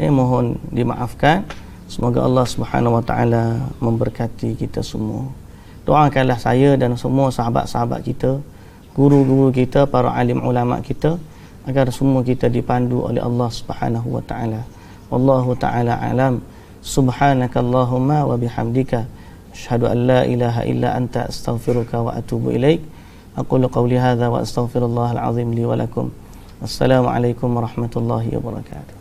Mohon dimaafkan. Semoga Allah Subhanahu wa ta'ala memberkati kita semua. Doakanlah saya dan semua sahabat-sahabat kita, guru-guru kita, para alim ulama kita, agar semua kita dipandu oleh Allah Subhanahu wa ta'ala. Wallahu ta'ala alam. Subhanakallahumma wa bihamdika asyhadu an la ilaha illa anta astaghfiruka wa atubu ilaik. Aqulu qawli hadza wa astaghfirullahal azim li wa lakum. Assalamualaikum warahmatullahi wabarakatuh.